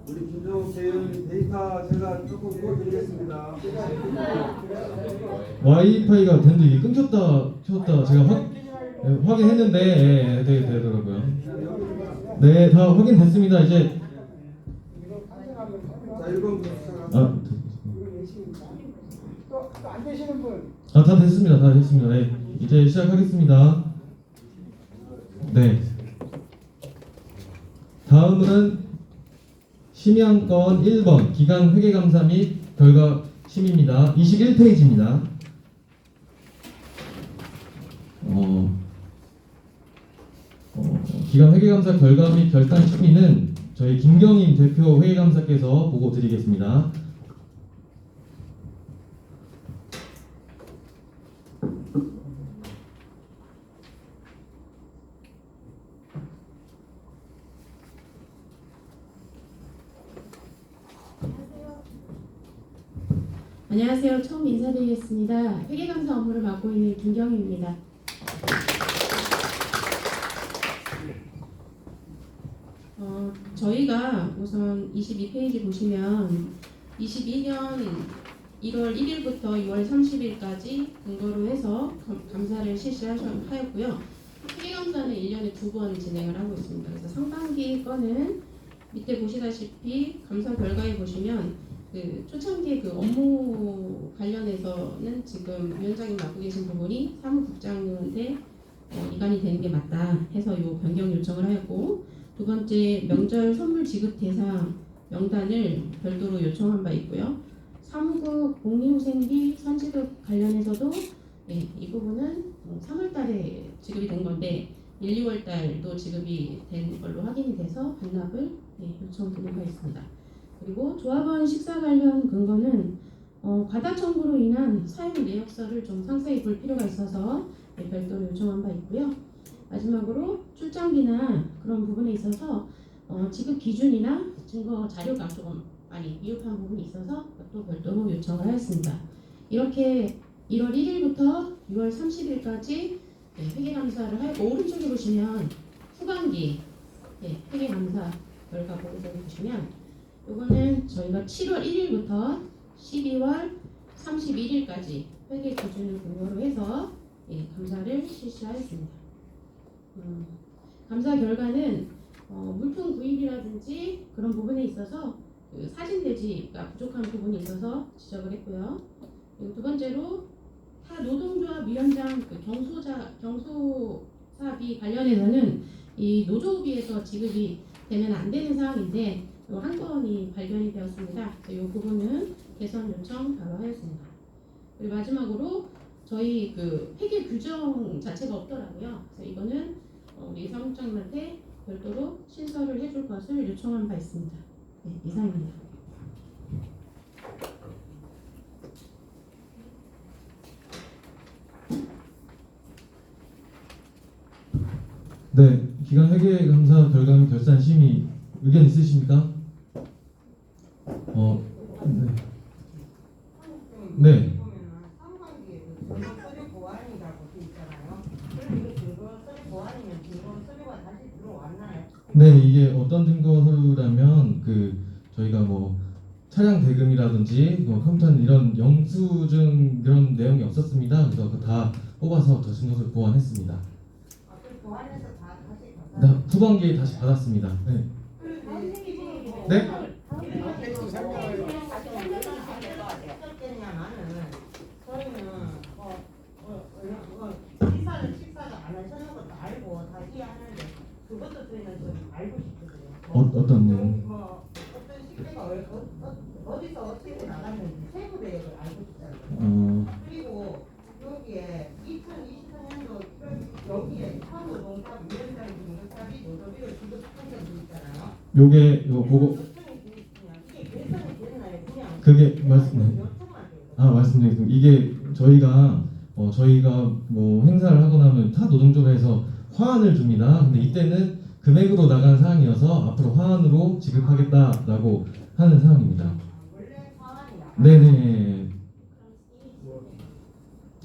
우리 김정욱 대의원님 데이터 제가 조금 보여드리겠습니다. 와이파이가 됐는데 이게 끊겼다 켰다 제가 확인했는데 되더라고요. 네, 다 확인됐습니다. 이제 자, 1번 또안 되시는 분. 다 됐습니다. 다 됐습니다. 네, 이제 시작하겠습니다. 네. 다음은 심의안건 1번 기간 회계감사 및 결과 심의입니다. 21페이지입니다. 기간 회계감사 결과 및 결산 심의는 저희 김경임 대표 회계감사께서 보고 드리겠습니다. 안녕하세요. 처음 인사드리겠습니다. 회계감사 업무를 맡고 있는 김경희입니다. 저희가 우선 22페이지 보시면 22년 1월 1일부터 2월 30일까지 근거로 해서 감사를 실시하였고요. 회계감사는 1년에 2번 진행을 하고 있습니다. 그래서 상반기 건은 밑에 보시다시피 감사 결과에 보시면 초창기 업무 관련해서는 지금 위원장님 맡고 계신 부분이 사무국장한테 이관이 되는 게 맞다 해서 요 변경 요청을 하였고, 두 번째 명절 선물 지급 대상 명단을 별도로 요청한 바 있고요. 사무국 복리후생비 선지급 관련해서도 이 부분은 3월달에 지급이 된 건데 1, 2월달도 지급이 된 걸로 확인이 돼서 반납을 요청드린 바 있습니다. 그리고 조합원 식사 관련 근거는 과다 청구로 인한 사용 내역서를 좀 상세히 볼 필요가 있어서 별도로 요청한 바 있고요. 마지막으로 출장비나 그런 부분에 있어서 지급 기준이나 증거 자료가 조금 많이 미흡한 부분이 있어서 또 별도로 요청을 하였습니다. 이렇게 1월 1일부터 6월 30일까지 회계감사를 하였고, 오른쪽에 보시면 후반기 회계감사 결과 보고서를 보시면 이거는 저희가 7월 1일부터 12월 31일까지 회계 기준을 근거로 해서 감사를 실시하였습니다. 감사 결과는 물품 구입이라든지 그런 부분에 있어서 사진 대지가 부족한 부분이 있어서 지적을 했고요. 그리고 두 번째로 타 노동조합 위원장 경소사비 관련해서는 이 노조비에서 지급이 되면 안 되는 사항인데 한 건이 발견이 되었습니다. 이 부분은 개선 요청 바로 하였습니다. 그리고 마지막으로 저희 회계 규정 자체가 없더라고요. 그래서 이거는 우리 사무장님한테 별도로 신설을 해줄 것을 요청한 바 있습니다. 네, 이상입니다. 네, 기간 회계감사 결과 및 결산 심의 의견 있으십니까? 네. 네, 이게 어떤 증거 서류라면 저희가 차량 대금이라든지 컴퓨터 이런 영수증 그런 내용이 없었습니다. 그래서 다 뽑아서 더 증거서를 보완했습니다. 후반기에 다시 받았습니다. 네. 네? 알고 싶거든요. 어떤 내용? 어떤 식대가 어디서 어떻게 나갔는지 세부 내역을 알고 싶다는 거예요. 그리고 여기에 2024년도 여기에 사무동사 위원장 등급사비 노조비를 지급한 게 있잖아요. 요게 요 그거 이게 계산이 됐나요? 그냥 그게 말씀드리겠습니다. 이게 저희가 뭐 행사를 하고 나면 타 노동조합에서 화환을 줍니다. 근데 이때는 금액으로 나간 사항이어서 앞으로 화환으로 지급하겠다라고 하는 사항입니다. 원래 화환이 나가. 네네.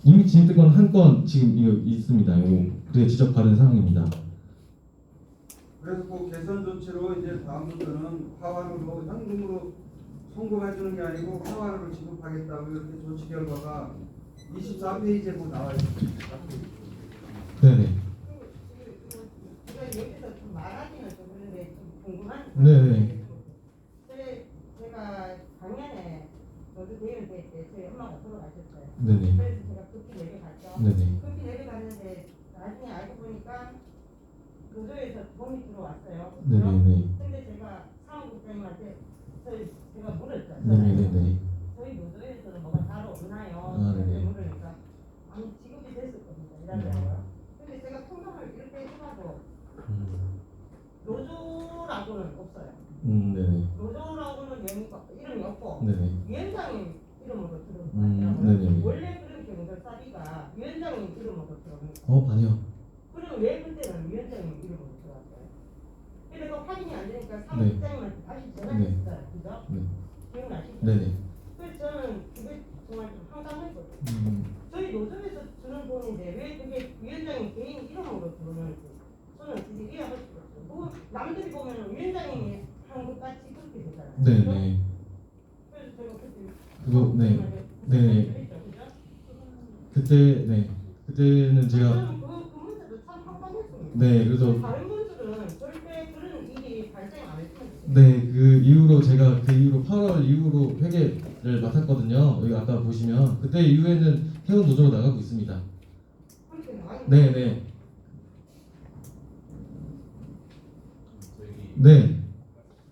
이미 진입된 한 건 지금 이거 있습니다. 요거 그게 지적받은 사항입니다. 그래서 그 개선 조치로 이제 다음부터는 화환으로 현금으로 송금해 주는 게 아니고 화환으로 지급하겠다고 이렇게 조치 결과가 24페이지에 뭐 나와 있습니다. 네네. 제가 여기서 좀 말하기는 좀 그런데 좀 궁금한. 네네. 제가 작년에 저도 대연 때 저희 엄마가 돌아가셨어요. 네네. 그래서 제가 급히 내려갔죠. 네네. 급히 내려갔는데 나중에 알고 보니까 노조에서 돈이 들어왔어요. 네네네. 근데 제가 사무국장님한테 제가 물었죠. 네네네. 저희 노조에서는 뭐가 따로 없나요? 아, 네네. 물으니까 아니 지급이 됐을 겁니다. 이러더라고요. 근데 제가 통장을 이렇게 해봐도 노조라고는 없어요. 네네. 노조라고는 이름이 없고 네네. 위원장님 이름으로 들어오더라고요. 네네. 원래 그런 경조사비가 위원장님 이름으로 들어옵니다. 아니요. 그럼 왜 그때는 위원장님 이름으로 들어왔어요? 근데 그 확인이 안 되니까 사무국장님한테 다시 전화했어요. 그죠? 네. 기억나시죠? 네네. 그래서 저는 그게 정말 좀 황당했거든요. 저희 노조에서 주는 돈인데 왜 그게 위원장님 개인 이름으로 들어오는지 저는 그게 이해할 수가 없어요. 뭐 남들이 보면 위원장님이 한 것 같이 그렇게 되잖아요. 네네. 그래서 제가 그때 그거 네. 그때는 제가 저는 그 문제도 참 황당했습니다. 네 그래서 다른 분들은 절대 그런 일이 발생 안 했으면 좋겠어요. 네 그 이후로 제가 8월 이후로 회계를 맡았거든요. 여기 아까 보시면 그때 이후에는 회원 노조로 나가고 있습니다. 그렇게 나가는 네네. 저기 네.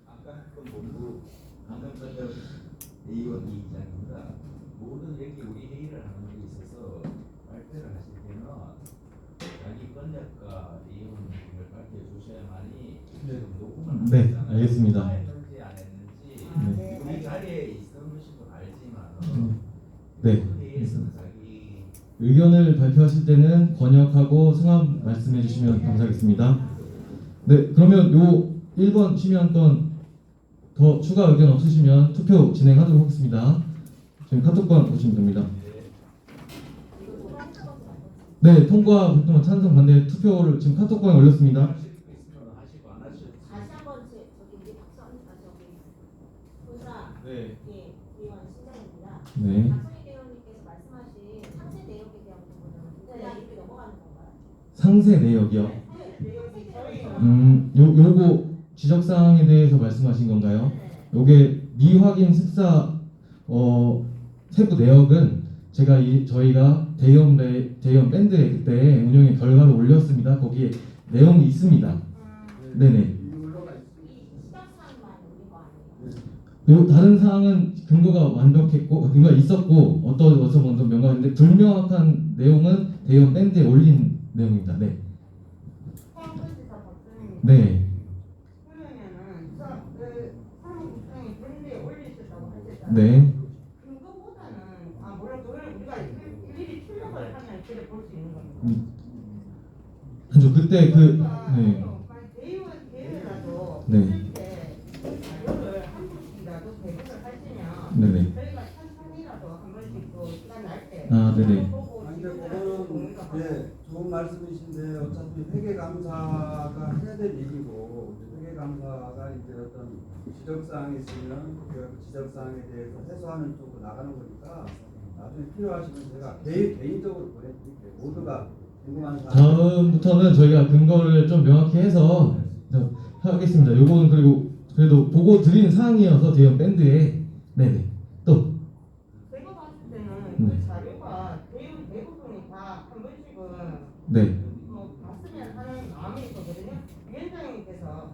아까 했던 본부 강남사절 A원 이 입장입니다. 모든 여기 우리 회의를 하는 데 있어서 발표를 하실 때는 자기 건약과 이용을 발표해 주셔야만이 지금 녹음을 네, 하잖아요. 알겠습니다. 했는지 안 했는지 우리 자리에 있으신 분 알지만 네. 그 회의에서는 자기 의견을 발표하실 때는 번역하고 성함 말씀해 주시면 감사하겠습니다. 네, 그러면 요 1번 심의안건 더 추가 의견 없으시면 투표 진행하도록 하겠습니다. 지금 카톡방 보시면 됩니다. 네, 통과 활동은 찬성 반대 투표를 지금 카톡방에 올렸습니다. 하시고 안 하시고 다시 한번 저기 우리 박수합니다. 저기 본사 네. 의원 신장입니다. 네. 박성희 대원님께서 말씀하신 상세 내역에 대한 부분은 그냥 이렇게 넘어가는 건가요? 상세 내역이요. 요거 지적 사항에 대해서 말씀하신 건가요? 요게 미확인 습사 세부 내역은 제가 저희가 대형 밴드에 그때 운영의 결과를 올렸습니다. 거기에 내용이 있습니다. 네네. 요 다른 사항은 근거가 완벽했고 근거가 있었고 어떤 명확한데 불명확한 내용은 대형 밴드에 올린 내용입니다. 네. 네. 그러면은 사무국장이 밴드에 올리셨다고 하셨잖아요. 네. 그거보다는 물론 그걸 우리가 일일이 출력을 하면 그래 볼 수 있는 겁니다. 그죠. 그때 대의원 대회라도 네. 했을 때 자료를 한 분씩이라도 배분을 하시면 네네. 저희가 천천히라도 한 번씩 또 시간 날 때 네네. 보고 아니 근데 그거는 좋은 말씀이신데 어차피 회계감사가 해야 될 일이고 회계감사가 이제 어떤 지적사항이 있으면 그 지적사항에 대해서 해소하는 쪽으로 나가는 거니까 나중에 필요하시면 제가 개인적으로 보내드릴게요. 모두가 궁금한 사항. 다음부터는 저희가 근거를 좀 명확히 해서 하겠습니다. 요거는 그래도 보고 드리는 사항이어서 대형 밴드에 네네 또 제가 봤을 때는 그 자료가 대부분이 다 한 번씩은 네. 봤으면 하는 마음이 있거든요. 위원장님께서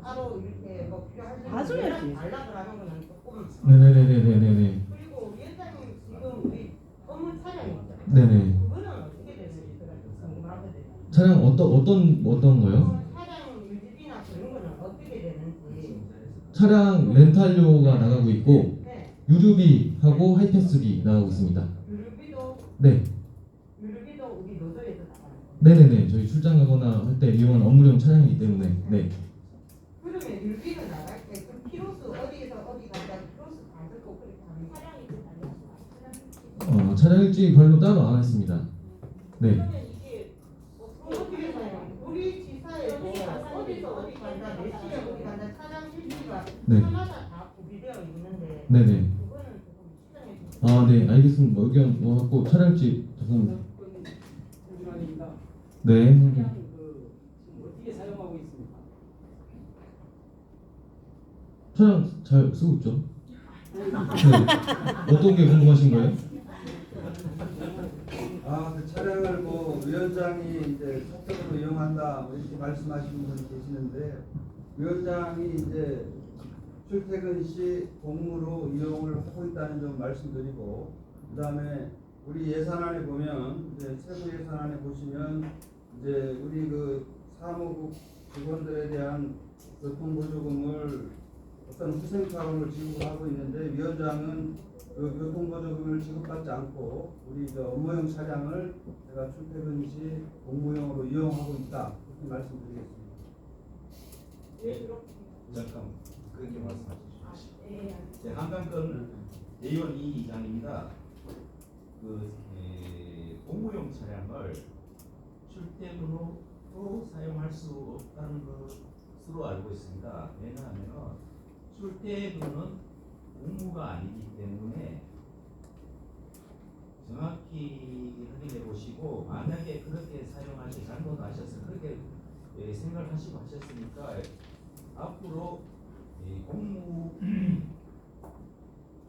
따로 이렇게 뭐 필요하신 봐줘야지. 달라고 하는 거는 조금. 네네네네네네. 그리고 위원장님 지금 우리 업무 차량이 있잖아요. 네네. 그거는 어떻게 되는지 제가 좀 궁금하거든요. 차량 어떤 거요? 차량 유지비나 그런 거는 어떻게 되는지. 차량 렌탈료가 나가고 있고 네. 유류비하고 하이패스비 나가고 있습니다. 유류비도 네. 유류비도 우리 노조에서 나가는 거예요. 네네네. 저희 출장 가거나 할 때 이용한 업무용 차량이기 때문에 네. 그러면 유류비가 나갈 때 그 키로수 어디에서 어디 간다 키로수 받고 그렇게 하는 차량이 차량 일지 별로 따로 안 했습니다. 네. 그러면 이게 어떻게 해요? 우리 지사에서 어디서 어디 간다 몇 시에 어디 간다 차량 실지가 네. 차마다 다 구비되어 있는데 네네. 그거는 조금 시장에 좀 아, 네, 알겠습니다. 뭐 의견 갖고 차량지 죄송합니다. 네. 어떻게 사용하고 있습니까? 차량 잘 쓰고 있죠? 네. 어떤 게 궁금하신 거예요? 그 차량을 뭐 위원장이 이제 사적으로 이용한다 뭐 이렇게 말씀하시는 분이 계시는데 위원장이 이제 출퇴근 시 공무로 이용을 하고 있다는 점 말씀드리고 그다음에 우리 예산안에 보면 이제 세부 예산안에 보시면 이제 우리 그 사무국 직원들에 대한 교통보조금을 어떤 후생 차원으로 지급을 하고 있는데 위원장은 그 교통보조금을 지급받지 않고 우리 저 업무용 차량을 제가 출퇴근 시 공무용으로 이용하고 있다 이렇게 말씀드리겠습니다. 잠깐 그렇게 말씀하시죠. 한강권 대의원 이장입니다. 공무용 차량을 출퇴근으로 사용할 수 없다는 것으로 알고 있습니다. 왜냐하면 출퇴근은 공무가 아니기 때문에 정확히 확인해 보시고 만약에 그렇게 사용하시 잘못하셔서 그렇게 생각하시고 하셨으니까 앞으로 공무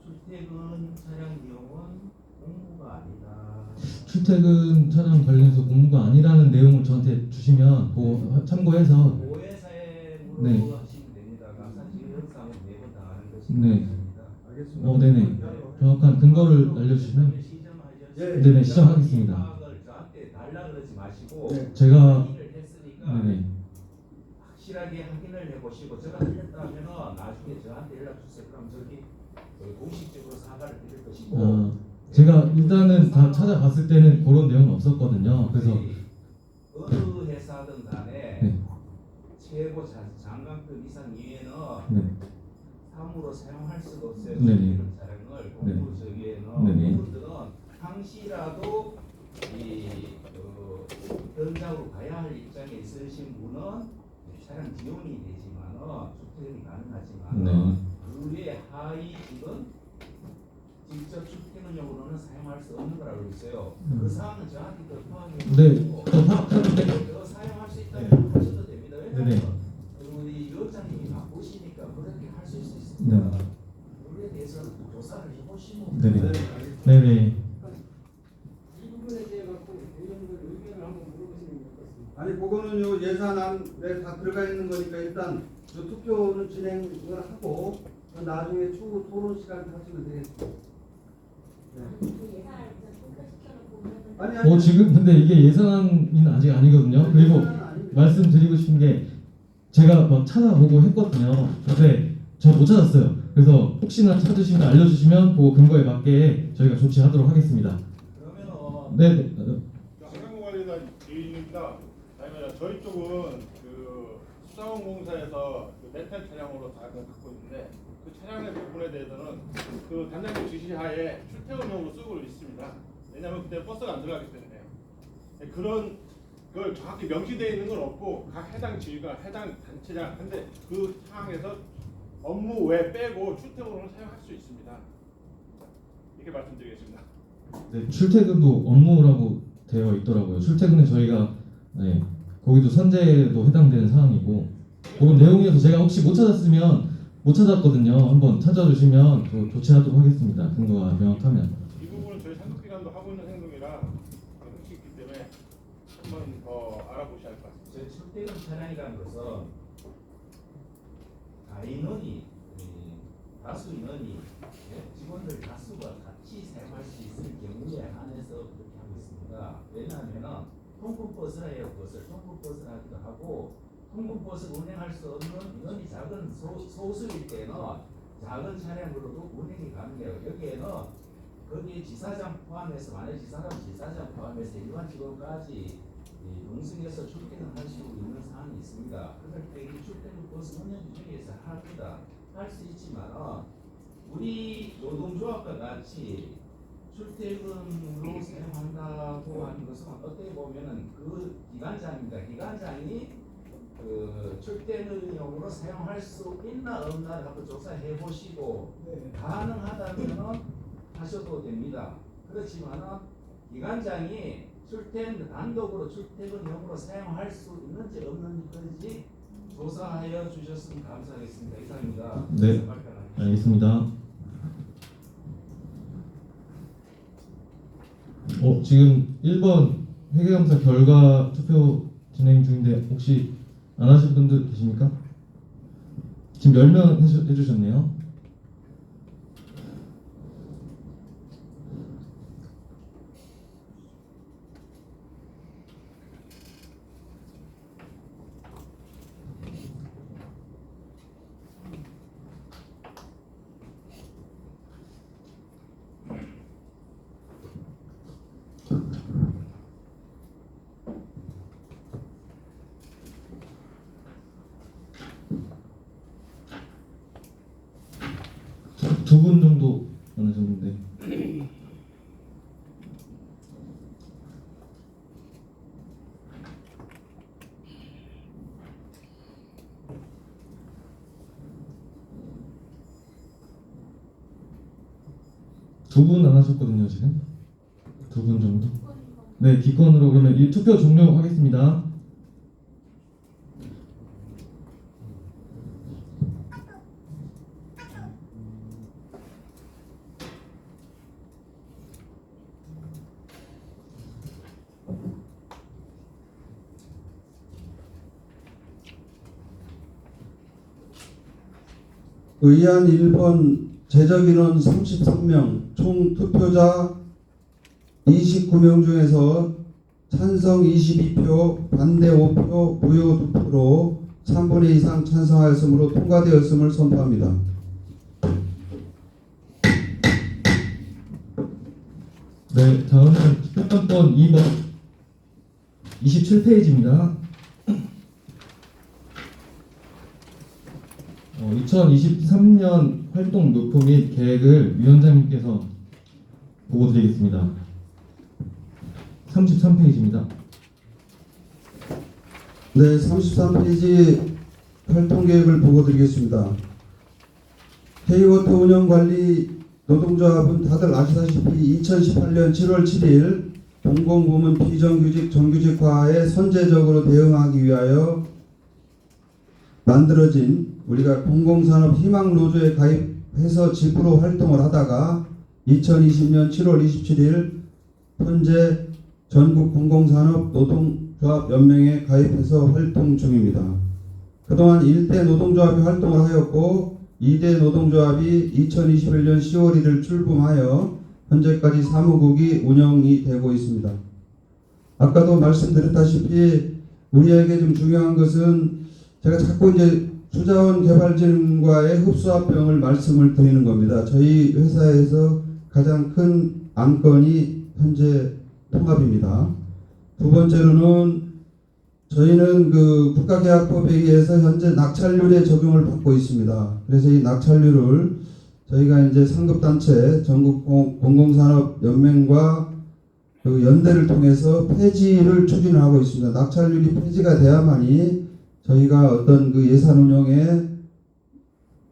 출퇴근 차량 이용은 공무가 아니다. 출퇴근 차량 관련해서 공무가 아니라는 내용을 저한테 주시면 그거 참고해서 오해사행으로 네. 하시면 됩니다. 감사지원상은 매번 당하는 것이 네. 있습니다. 알겠습니다. 네네. 정확한 근거를 알려주시면 네네 시정하겠습니다. 파악을 저한테 달라 그러지 마시고 네. 제가 확인을 했으니까 네네. 확실하게 확인을 해보시고 제가 틀렸다면 나중에 저한테 연락 주세요. 그럼 저기 공식적으로 사과를 드릴 것이고 제가 일단은 다 찾아봤을 때는 그런 내용은 없었거든요. 그래서 어느 회사든 간에 네. 최고 장관급 이상 이외에는 네. 사무로 사용할 수가 없어요. 네네. 이런 차량을 공무로 저기에는 네네. 그분들은 항시라도 현장으로 가야 할 입장에 있으신 분은 차량 지원이 되지만은 출퇴근이 가능하지만 네. 그 외에 하위직은 직접 출퇴근용으로는 사용할 수 없는 거라고 있어요. 그 사항은 저한테 더 파악해 네. 보시고 더 사용할 수 있다면 하셔도 됩니다. 왜냐하면 네네. 우리 위원장님이 바꾸시니까 그렇게 하실 수 있습니다. 네. 그에 대해서는 조사를 해보시고 네네. 네네. 이 부분에 대해 갖고 의원들 의견을 한번 물어보시는 게 어떻습니까? 아니 그거는요 예산안에 다 들어가 있는 거니까 일단 요 투표는 진행을 하고 나중에 추후 토론 시간 하시면 되겠습니다. 네. 아니 지금 근데 이게 예산안은 아직 아니거든요. 그리고 말씀드리고 싶은 게 제가 막 찾아보고 했거든요. 근데 저 못 찾았어요. 그래서 혹시나 찾으시면 알려주시면 그 근거에 맞게 저희가 조치하도록 하겠습니다. 그러면은 네. 상공관리단 유인입니다. 저희 쪽은 그 수자원공사에서 그 렌탈 차량으로 다 갖고 있는데 그 차량의 부분에 대해서는 그 단장님 지시하에 출퇴근용으로 쓰고 있습니다. 왜냐하면 그때 버스가 안 들어가기 때문에요. 그런 걸 정확히 명시되어 있는 건 없고 각 해당 지휘가 해당 단체장 근데 그 상황에서 업무 외 빼고 출퇴근으로 사용할 수 있습니다. 이렇게 말씀드리겠습니다. 네, 출퇴근도 업무라고 되어 있더라고요. 출퇴근에 저희가 네, 거기도 선제도 해당되는 사항이고 그런 내용에서 제가 혹시 못 찾았거든요. 한번 찾아주시면 또 조치하도록 하겠습니다. 근거가 명확하면. 이 부분은 저희 상급기관도 하고 있는 행동이라 할수 있기 때문에 한번 더 알아보셔야 할 것 같습니다. 저 출퇴근 차량이라는 것은 가인원이 다수 인원이 직원들 다수가 같이 사용할 수 있을 경우에 한해서 그렇게 하고 있습니다. 왜냐하면 통근버스라야 버스를 통근버스라 하기도 하고 통근버스를 운행할 수 없는 인원이 작은 소수일 때는 작은 차량으로도 운행이 가능해요. 여기에는 거기 지사장 포함해서 만약 지사장 포함해서 일반 직원까지 농성에서 출퇴근할 수 있는 사항이 있습니다. 그럴 때 이 출퇴근 버스 운행 중에서 합니다. 할 수 있지만 우리 노동조합과 같이 출퇴근으로 사용한다고 하는 것은 어떻게 보면은 그 기관장입니다. 기관장이 그 출퇴근용으로 사용할 수 있나 없나를 한번 조사해 보시고 가능하다면은 하셔도 됩니다. 그렇지만은 기관장이 단독으로 출퇴근용으로 사용할 수 있는지 없는지 조사하여 주셨으면 감사하겠습니다. 이상입니다. 네, 알겠습니다. 지금 1번 회계감사 결과 투표 진행 중인데 혹시 안 하신 분들 계십니까? 지금 10명 해주셨네요. 두 분 정도 안 하셨는데. 두 분 안 하셨거든요, 지금. 두 분 정도. 네, 기권으로 그러면 이 투표 종료하겠습니다. 의안 1번 제적인원 33명, 총 투표자 29명 중에서 찬성 22표, 반대 5표, 무효 2표로 3분의 2 이상 찬성하였으므로 통과되었음을 선포합니다. 네, 다음은 투표권 2번 27페이지입니다. 2023년 활동 묘포 및 계획을 위원장님께서 보고드리겠습니다. 33페이지입니다. 네, 33페이지 활동계획을 보고드리겠습니다. 헤이워터 운영관리 노동조합은 다들 아시다시피 2018년 7월 7일 공공부문 비정규직 정규직화에 선제적으로 대응하기 위하여 만들어진 우리가 공공산업 희망노조에 가입해서 지부로 활동을 하다가 2020년 7월 27일 현재 전국 공공산업 노동조합 연맹에 가입해서 활동 중입니다. 그동안 1대 노동조합이 활동을 하였고 2대 노동조합이 2021년 10월 1일 출범하여 현재까지 사무국이 운영이 되고 있습니다. 아까도 말씀드렸다시피 우리에게 좀 중요한 것은 제가 자꾸 이제 수자원개발진흥과의 흡수합병을 말씀을 드리는 겁니다. 저희 회사에서 가장 큰 안건이 현재 통합입니다. 두 번째로는 저희는 그 국가계약법에 의해서 현재 낙찰률에 적용을 받고 있습니다. 그래서 이 낙찰률을 저희가 이제 상급단체 전국 공공산업연맹과 그 연대를 통해서 폐지를 추진하고 있습니다. 낙찰률이 폐지가 돼야만이 저희가 어떤 그 예산 운영의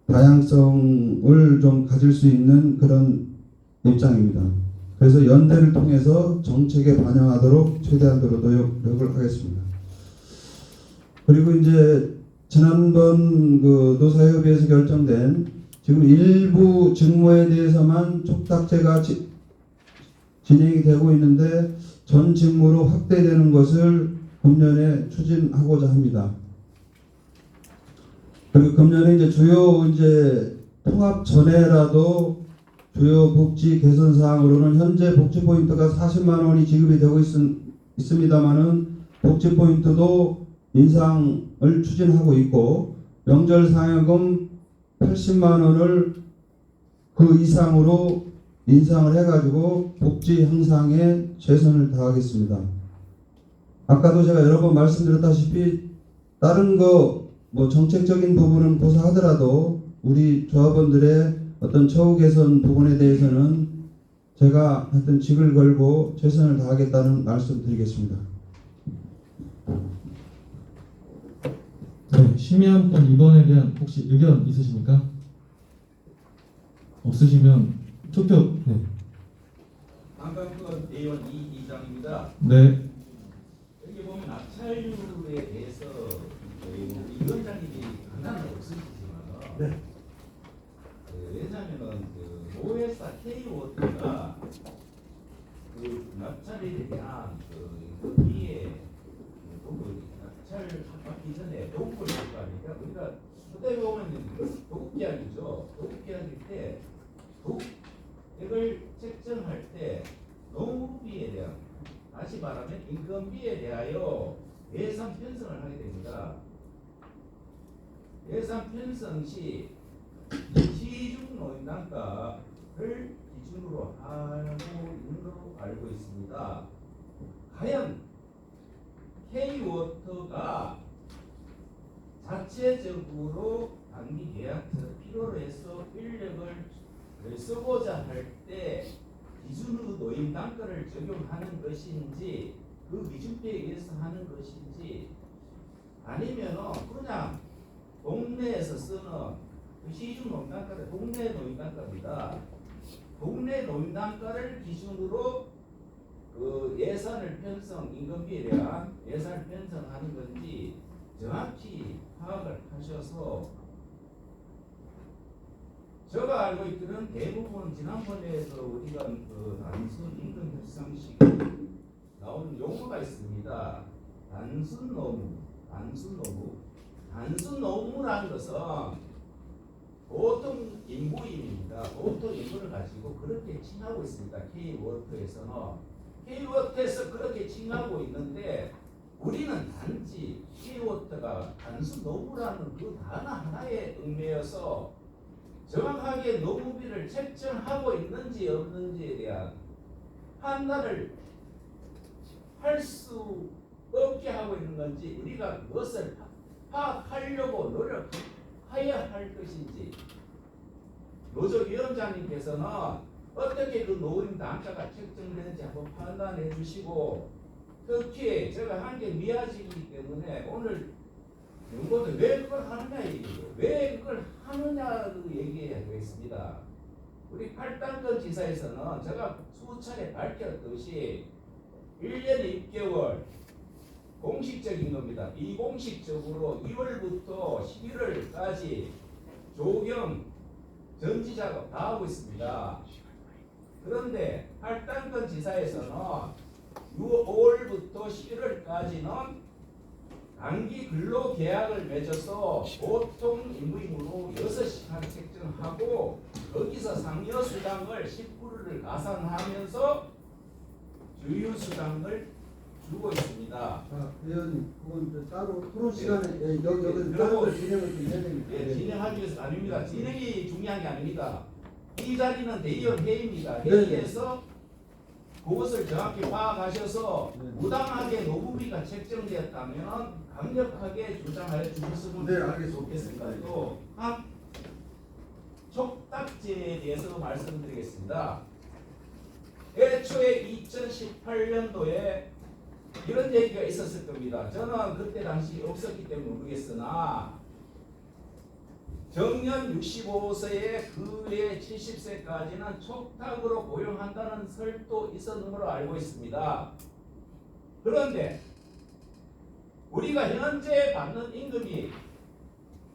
다양성을 좀 가질 수 있는 그런 입장입니다. 그래서 연대를 통해서 정책에 반영하도록 최대한도로 노력을 하겠습니다. 그리고 이제 지난번 그 노사협의회에서 결정된 지금 일부 직무에 대해서만 촉탁제가 진행이 되고 있는데 전 직무로 확대되는 것을 금년에 추진하고자 합니다. 그리고 금년에 이제 주요 이제 통합 전에라도 주요 복지 개선 사항으로는 현재 복지 포인트가 40만 원이 지급이 되고 있습니다만은 복지 포인트도 인상을 추진하고 있고 명절 상여금 80만 원을 그 이상으로 인상을 해가지고 복지 향상에 최선을 다하겠습니다. 아까도 제가 여러 번 말씀드렸다시피 다른 거 뭐 정책적인 부분은 고사하더라도 우리 조합원들의 어떤 처우 개선 부분에 대해서는 제가 하여튼 직을 걸고 최선을 다하겠다는 말씀 드리겠습니다. 네, 심의안건 2번에 대한 혹시 의견 있으십니까? 없으시면 투표. 네. 강강권 대의원 이장입니다. 네. 여기 보면 낙찰률에 대해서 우리 위원장님이 강단은 없으시지만 네. 왜냐하면은 그 모회사 K워터가 그 낙찰에 대한 그 위에 낙찰 받기 전에 도급을 할 거 아닙니까? 우리가 그때 보면 도급계약이죠. 도급계약일 때 도급액을 책정할 때 농업비에 대한 다시 말하면 인건비에 대하여 예산 편성을 하게 됩니다. 예산 편성 시 시중 노인단가를 기준으로 하고 있는 걸로 알고 있습니다. 과연 K워터가 자체적으로 단기 계약서를 필요로 해서 인력을 써보자 할 때 기준으로 노인 단가를 적용하는 것인지 그 기준표에 의해서 하는 것인지 아니면은 그냥 동네에서 쓰는 그 시중 노인 단가를 동네 노인 단가입니다. 동네 노인 단가를 기준으로 그 예산을 편성 임금비에 대한 예산을 편성하는 건지 정확히 파악을 하셔서 제가 알고 있기는 대부분 지난번에서 우리가 그 단순 임금 협상식 나오는 용어가 있습니다. 단순 노무라는 것은 보통 인부입니다. 보통 인부를 가지고 그렇게 칭하고 있습니다. K워터에서는 K워터에서 그렇게 칭하고 있는데 우리는 단지 K워터가 단순 노무라는 그 단어 하나에 얽매여서 정확하게 노무비를 책정하고 있는지 없는지에 대한 판단을 할 수 없게 하고 있는 건지 우리가 그것을 파악하려고 노력해야 할 것인지 노조위원장님께서는 어떻게 그 노인 단가가 책정되는지 한번 판단해 주시고 특히 제가 한 게 미아지기 때문에 오늘 연구도 왜 그걸 하느냐 얘기예요. 왜 그걸 하느냐를 얘기하겠습니다. 우리 8단권 지사에서는 제가 수차례 밝혔듯이 1년 6개월 공식적인 겁니다. 비공식적으로 2월부터 11월까지 조경 전지 작업 다 하고 있습니다. 그런데 8단권 지사에서는 5월부터 11월까지는 단기 근로 계약을 맺어서 보통 임금으로 6시간 책정하고 거기서 상여 수당을 10%를 가산하면서 주요 수당을 주고 있습니다. 자, 의원님, 그건 따로 토론 시간에 여기 그리고 진행을 좀 해야 됩니다. 예, 진행하기 위해서 아닙니다. 진행이 중요한 게 아닙니다. 이 자리는 대의원 회의입니다. 네. 회의에서 그것을 정확히 파악하셔서 네. 부당하게 노무비가 책정되었다면 강력하게 주장하여 주셨으면 네, 알겠습니다. 좋겠습니다. 또 한 촉탁제에 대해서 말씀드리겠습니다. 애초에 2018년도에 이런 얘기가 있었을 겁니다. 저는 그때 당시 없었기 때문에 모르겠으나 정년 65세에 그 외 70세까지는 촉탁으로 고용한다는 설도 있었는 걸로 알고 있습니다. 그런데 우리가 현재 받는 임금이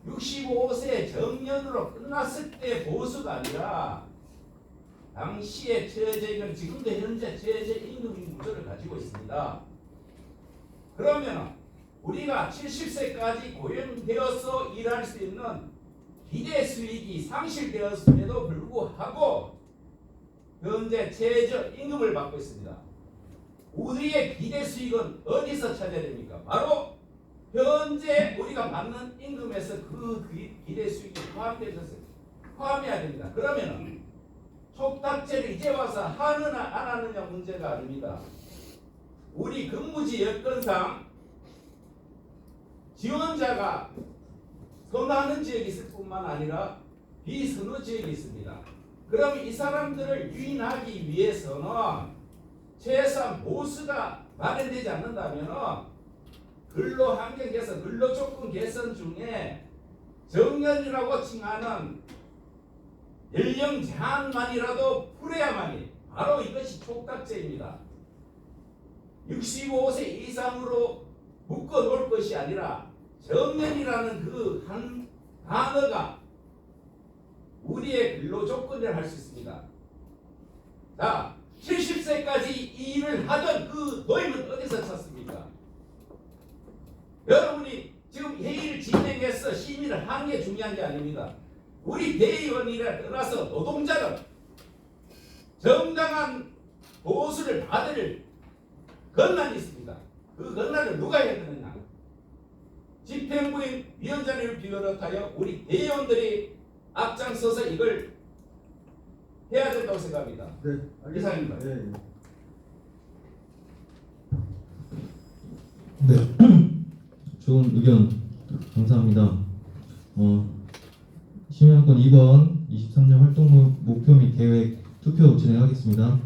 65세 정년으로 끝났을 때 보수가 아니라 당시의 최저임금, 지금도 현재 최저임금 구조를 가지고 있습니다. 그러면 우리가 70세까지 고용되어서 일할 수 있는 기대 수익이 상실되었음에도 불구하고 현재 최저 임금을 받고 있습니다. 우리의 기대 수익은 어디서 찾아야 됩니까? 바로 현재 우리가 받는 임금에서 그 기대 수익이 포함해야 됩니다. 그러면은 촉탁제를 이제 와서 하느냐 안 하느냐 문제가 아닙니다. 우리 근무지 여건상 지원자가 선호하는 지역이 있을 뿐만 아니라 비선호 지역이 있습니다. 그럼 이 사람들을 유인하기 위해서는 최소한 보수가 마련되지 않는다면 근로환경 개선, 근로조건 개선 중에 정년이라고 칭하는 연령 제한만이라도 풀어야만이 바로 이것이 촉탁제입니다. 65세 이상으로 묶어 놓을 것이 아니라 정년이라는 그 한 단어가 우리의 근로 조건을 할 수 있습니다. 자, 70세까지 이 일을 하던 그 노임은 어디서 찾습니까? 여러분이 지금 회의를 진행해서 심의를 하는 게 중요한 게 아닙니다. 우리 대의원이라 떠나서 노동자는 정당한 보수를 받을 권한이 있습니다. 그 권한을 누가 해야 되느냐? 집행부인 위원장님을 비롯하여 우리 대의원들이 앞장서서 이걸 해야 된다고 생각합니다. 네, 이상입니다. 네. 네, 좋은 의견 감사합니다. 심의안건 2번 23년 활동 목표 및 계획 투표 진행하겠습니다.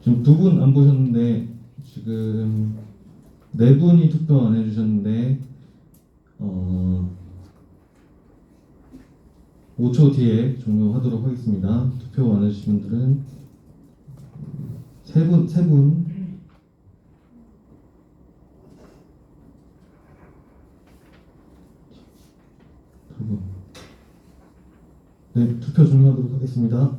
지금 두 분 안 보셨는데 지금 네 분이 투표 안 해주셨는데 5초 뒤에 종료하도록 하겠습니다. 투표 안 해주신 분들은 세 분. 네, 투표 종료하도록 하겠습니다.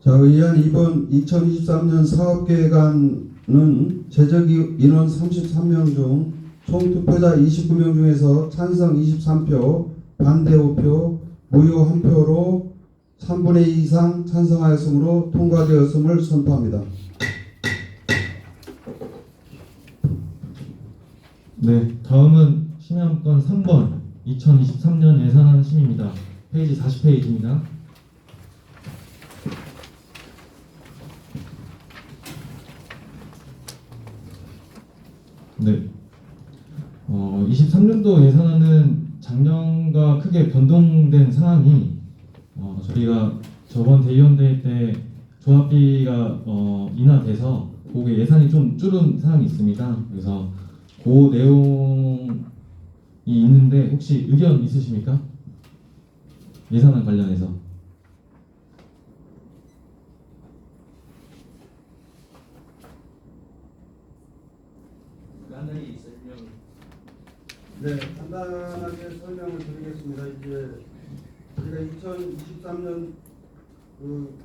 자, 의안 2번 2023년 사업계획안은 제적 인원 33명 중 총 투표자 29명 중에서 찬성 23표, 반대 5표, 무효 1표로 3분의 2 이상 찬성하였으므로 통과되었음을 선포합니다. 네, 다음은 심의안건 3번 2023년 예산안 심의입니다. 페이지 40페이지입니다. 네, 23년도 예산안은 작년과 크게 변동된 사항이 저희가 저번 대의원대회 때 조합비가 인하돼서 그게 예산이 좀 줄은 사항이 있습니다. 그래서 그 내용이 있는데 혹시 의견 있으십니까? 예산안 관련해서. 간단히 설명. 네, 간단하게 설명을 드리겠습니다. 이제 우리가 2023년 그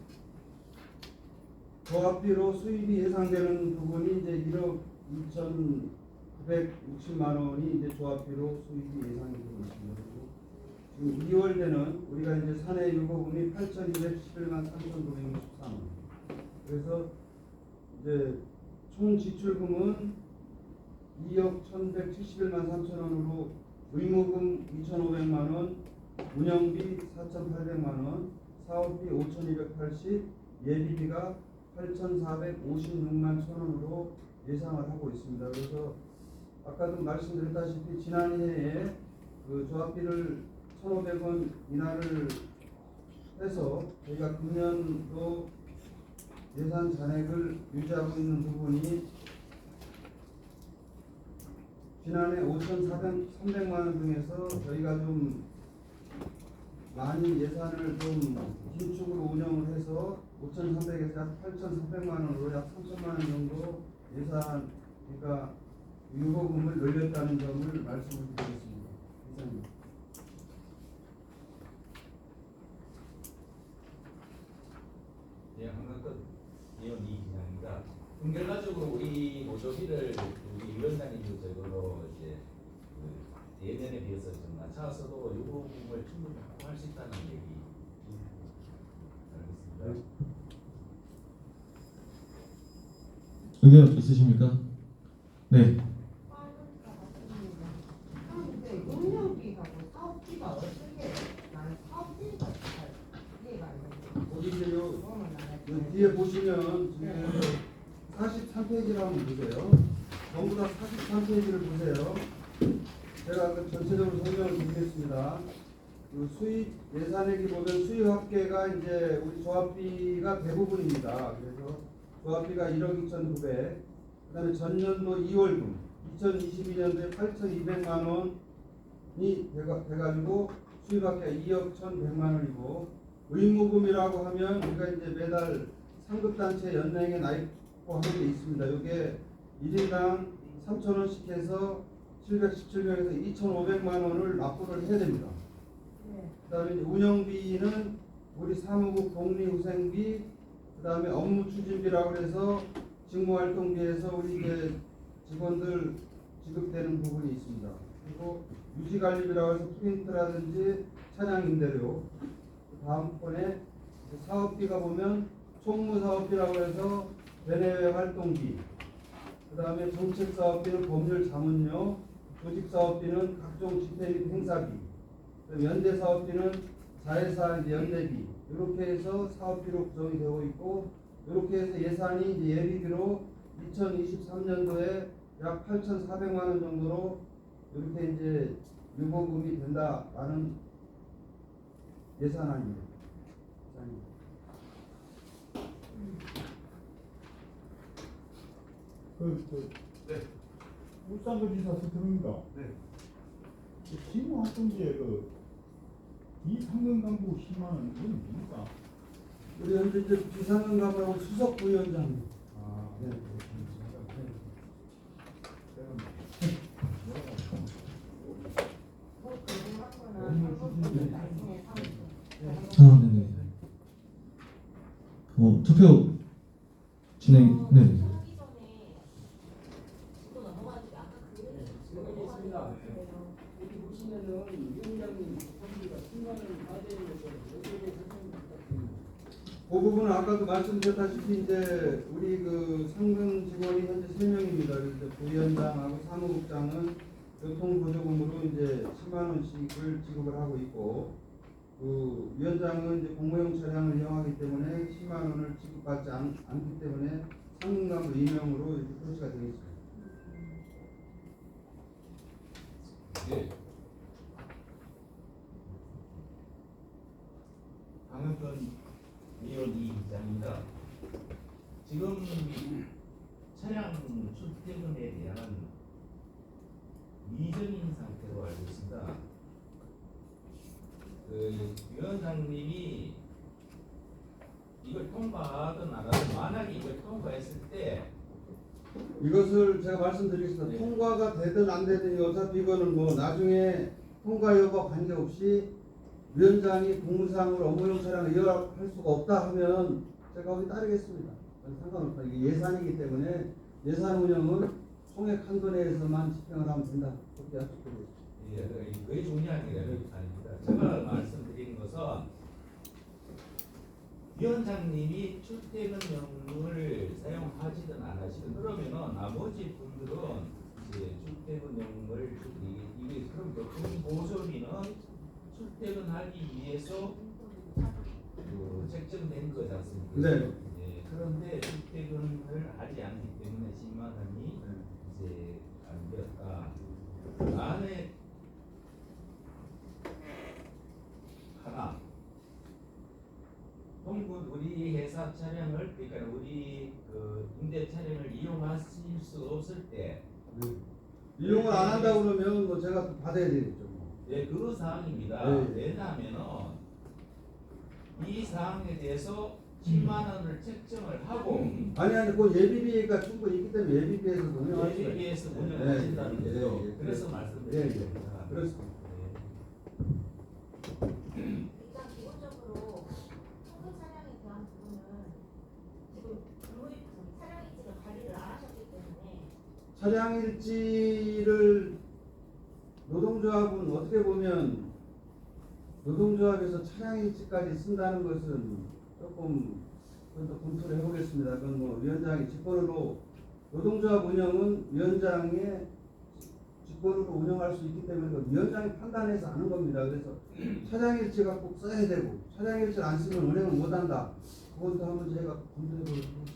조합비로 수입이 예상되는 부분이 이제 1억 2,960만 원이 이제 조합비로 수입이 예상되고 있습니다. 그리고 2월에는 우리가 이제 사내 유보금이 8,211만 3,963원. 그래서 이제 총 지출금은 2억 1,171만 3천원으로 의무금 2,500만 원, 운영비 4,800만 원, 사업비 5,280, 예비비가 8,456만 1,000원으로 예상을 하고 있습니다. 그래서 아까도 말씀드렸다시피 지난해에 그 조합비를 1,500원 인하를 해서 저희가 금년도 예산 잔액을 유지하고 있는 부분이 지난해 5,300만 원 중에서 저희가 좀 많이 예산을 좀 긴축으로 운영을 해서 5,300에서 약 8,300만 원으로 약 3천만 원 정도 예산 그러니까 유보금을 늘렸다는 점을 말씀을 드리겠습니다. 이상입니다. 네, 한강끝 의원 이기장입니다. 결과적으로 우리 노조비를 우리 위원장님도 저걸로 이제 그 예년에 비해서 좀 낮춰서도 유보금을 충분히 확보할 수 있다는 얘기. 알겠습니다. 의견 있으십니까? 네. 운영비하고 사업비가 어떻게 나는 사업비가 잘 이해가 안 돼. 어디세요? 뒤에 보시면 지금 43페이지라고 보세요. 전부 다 43페이지를 보세요. 제가 그 전체적으로 설명을 드리겠습니다. 그 수입 예산액이 보면 수입 합계가 이제 우리 조합비가 대부분입니다. 그래서 조합비가 1억 2,900. 그다음에 전년도 2월분 2022년도에 8,200만 원이 돼가지고 수입 합계가 2억 1,100만 원이고 의무금이라고 하면 우리가 이제 매달 상급단체 연맹에 나입하는 게 있습니다. 이게 1인당 3,000원씩 해서 717명에서 2,500만 원을 납부를 해야 됩니다. 그다음에 이제 운영비는 우리 사무국 복리후생비, 그다음에 업무 추진비라고 해서 직무활동비에서 우리 이제 직원들 지급되는 부분이 있습니다. 그리고 유지관리비라고 해서 프린트라든지 차량 임대료. 다음번에 사업비가 보면 총무사업비라고 해서 대내외 활동비, 그 다음에 정책사업비는 법률자문료, 조직사업비는 각종 집회 및 행사비, 연대사업비는 자회사 연대비, 이렇게 해서 사업비로 구성이 되고 있고, 이렇게 해서 예산이 이제 예비비로 2023년도에 약 8,400만 원 정도로 이렇게 이제 유보금이 된다라는 예산안입니다. 네. 울산도지사 서태웅입니다. 네. 지무 활동지에 비상근간부 10만 원 이건 뭡니까? 우리 현재 이제 비상근감하고 수석 부위원장. 아, 네. 네네. 투표 진행. 네. 그 부분은 아까도 말씀드렸다시피 이제 우리 그 상근 직원이 현재 3명입니다. 그래서 부위원장하고 사무국장은 교통보조금으로 이제 10만 원씩을 지급을 하고 있고, 그 위원장은 이제 공무용 차량을 이용하기 때문에 10만 원을 지급받지 않기 때문에 상근간부 2명으로 이렇게 표시가 되어 있습니다. 네. 강은권 의원 이기장입니다. 지금 차량 출퇴근에 대한 미정인 상태로 알고 있습니다. 그 위원장님이 이걸 통과하든 안 하든 만약에 이걸 통과했을 때 이것을 제가 말씀드리겠습니다. 네. 통과가 되든 안 되든 어차피 이거는 뭐 나중에 통과 여부와 관계없이 위원장이 공무상으로 업무용 차량을 이용할 수가 없다 하면 제가 거기 따르겠습니다. 상관없다. 이게 예산이기 때문에 예산 운영은 총액 한도 내에서만 집행을 하면 된다. 그렇게 약속드리겠습니다. 거의 중요한 게 아닙니다. 제가 말씀드리는 것은 위원장님이 출퇴근용을 사용하시든 안 하시든 그러면은 나머지 분들은 이제 출퇴근용을 이게 그럼 교통보조비는 출퇴근하기 위해서 책정된 거지 않습니까? 네. 예, 그런데 출퇴근을 하지 않기 때문에 10만 원이 이제 안 되었다. 안에 하나 통군 우리 회사 차량을 그러니까 우리 그 임대 차량을 이용하실 수 없을 때 이용을 안 한다고 그러면 뭐 제가 또 받아야 되겠죠. 뭐. 네, 그 사항입니다. 네. 왜냐하면은 이 사항에 대해서 10만 원을 책정을 하고 아니 그 예비비가 충분히 있기 때문에 예비비에서 운영할 수가 예비비에서 있어요. 운영하신다는 네, 거죠. 네, 네. 그래서 말씀드린 겁니다. 그렇습니다. 일단 기본적으로 청소 차량에 대한 부분은 지금 차량 일지를 관리를 안 하셨기 때문에 차량 일지를 노동조합은 어떻게 보면 노동조합에서 차량 일지까지 쓴다는 것은 조금 더 검토를 해보겠습니다. 그건 뭐 위원장이 직권으로 노동조합 운영은 위원장의 직권으로 운영할 수 있기 때문에 그 위원장이 판단해서 하는 겁니다. 그래서 차량 일지가 꼭 써야 되고 차량 일지를 안 쓰면 운행을 못 한다. 그것도 한번 제가 검토해 보겠습니다.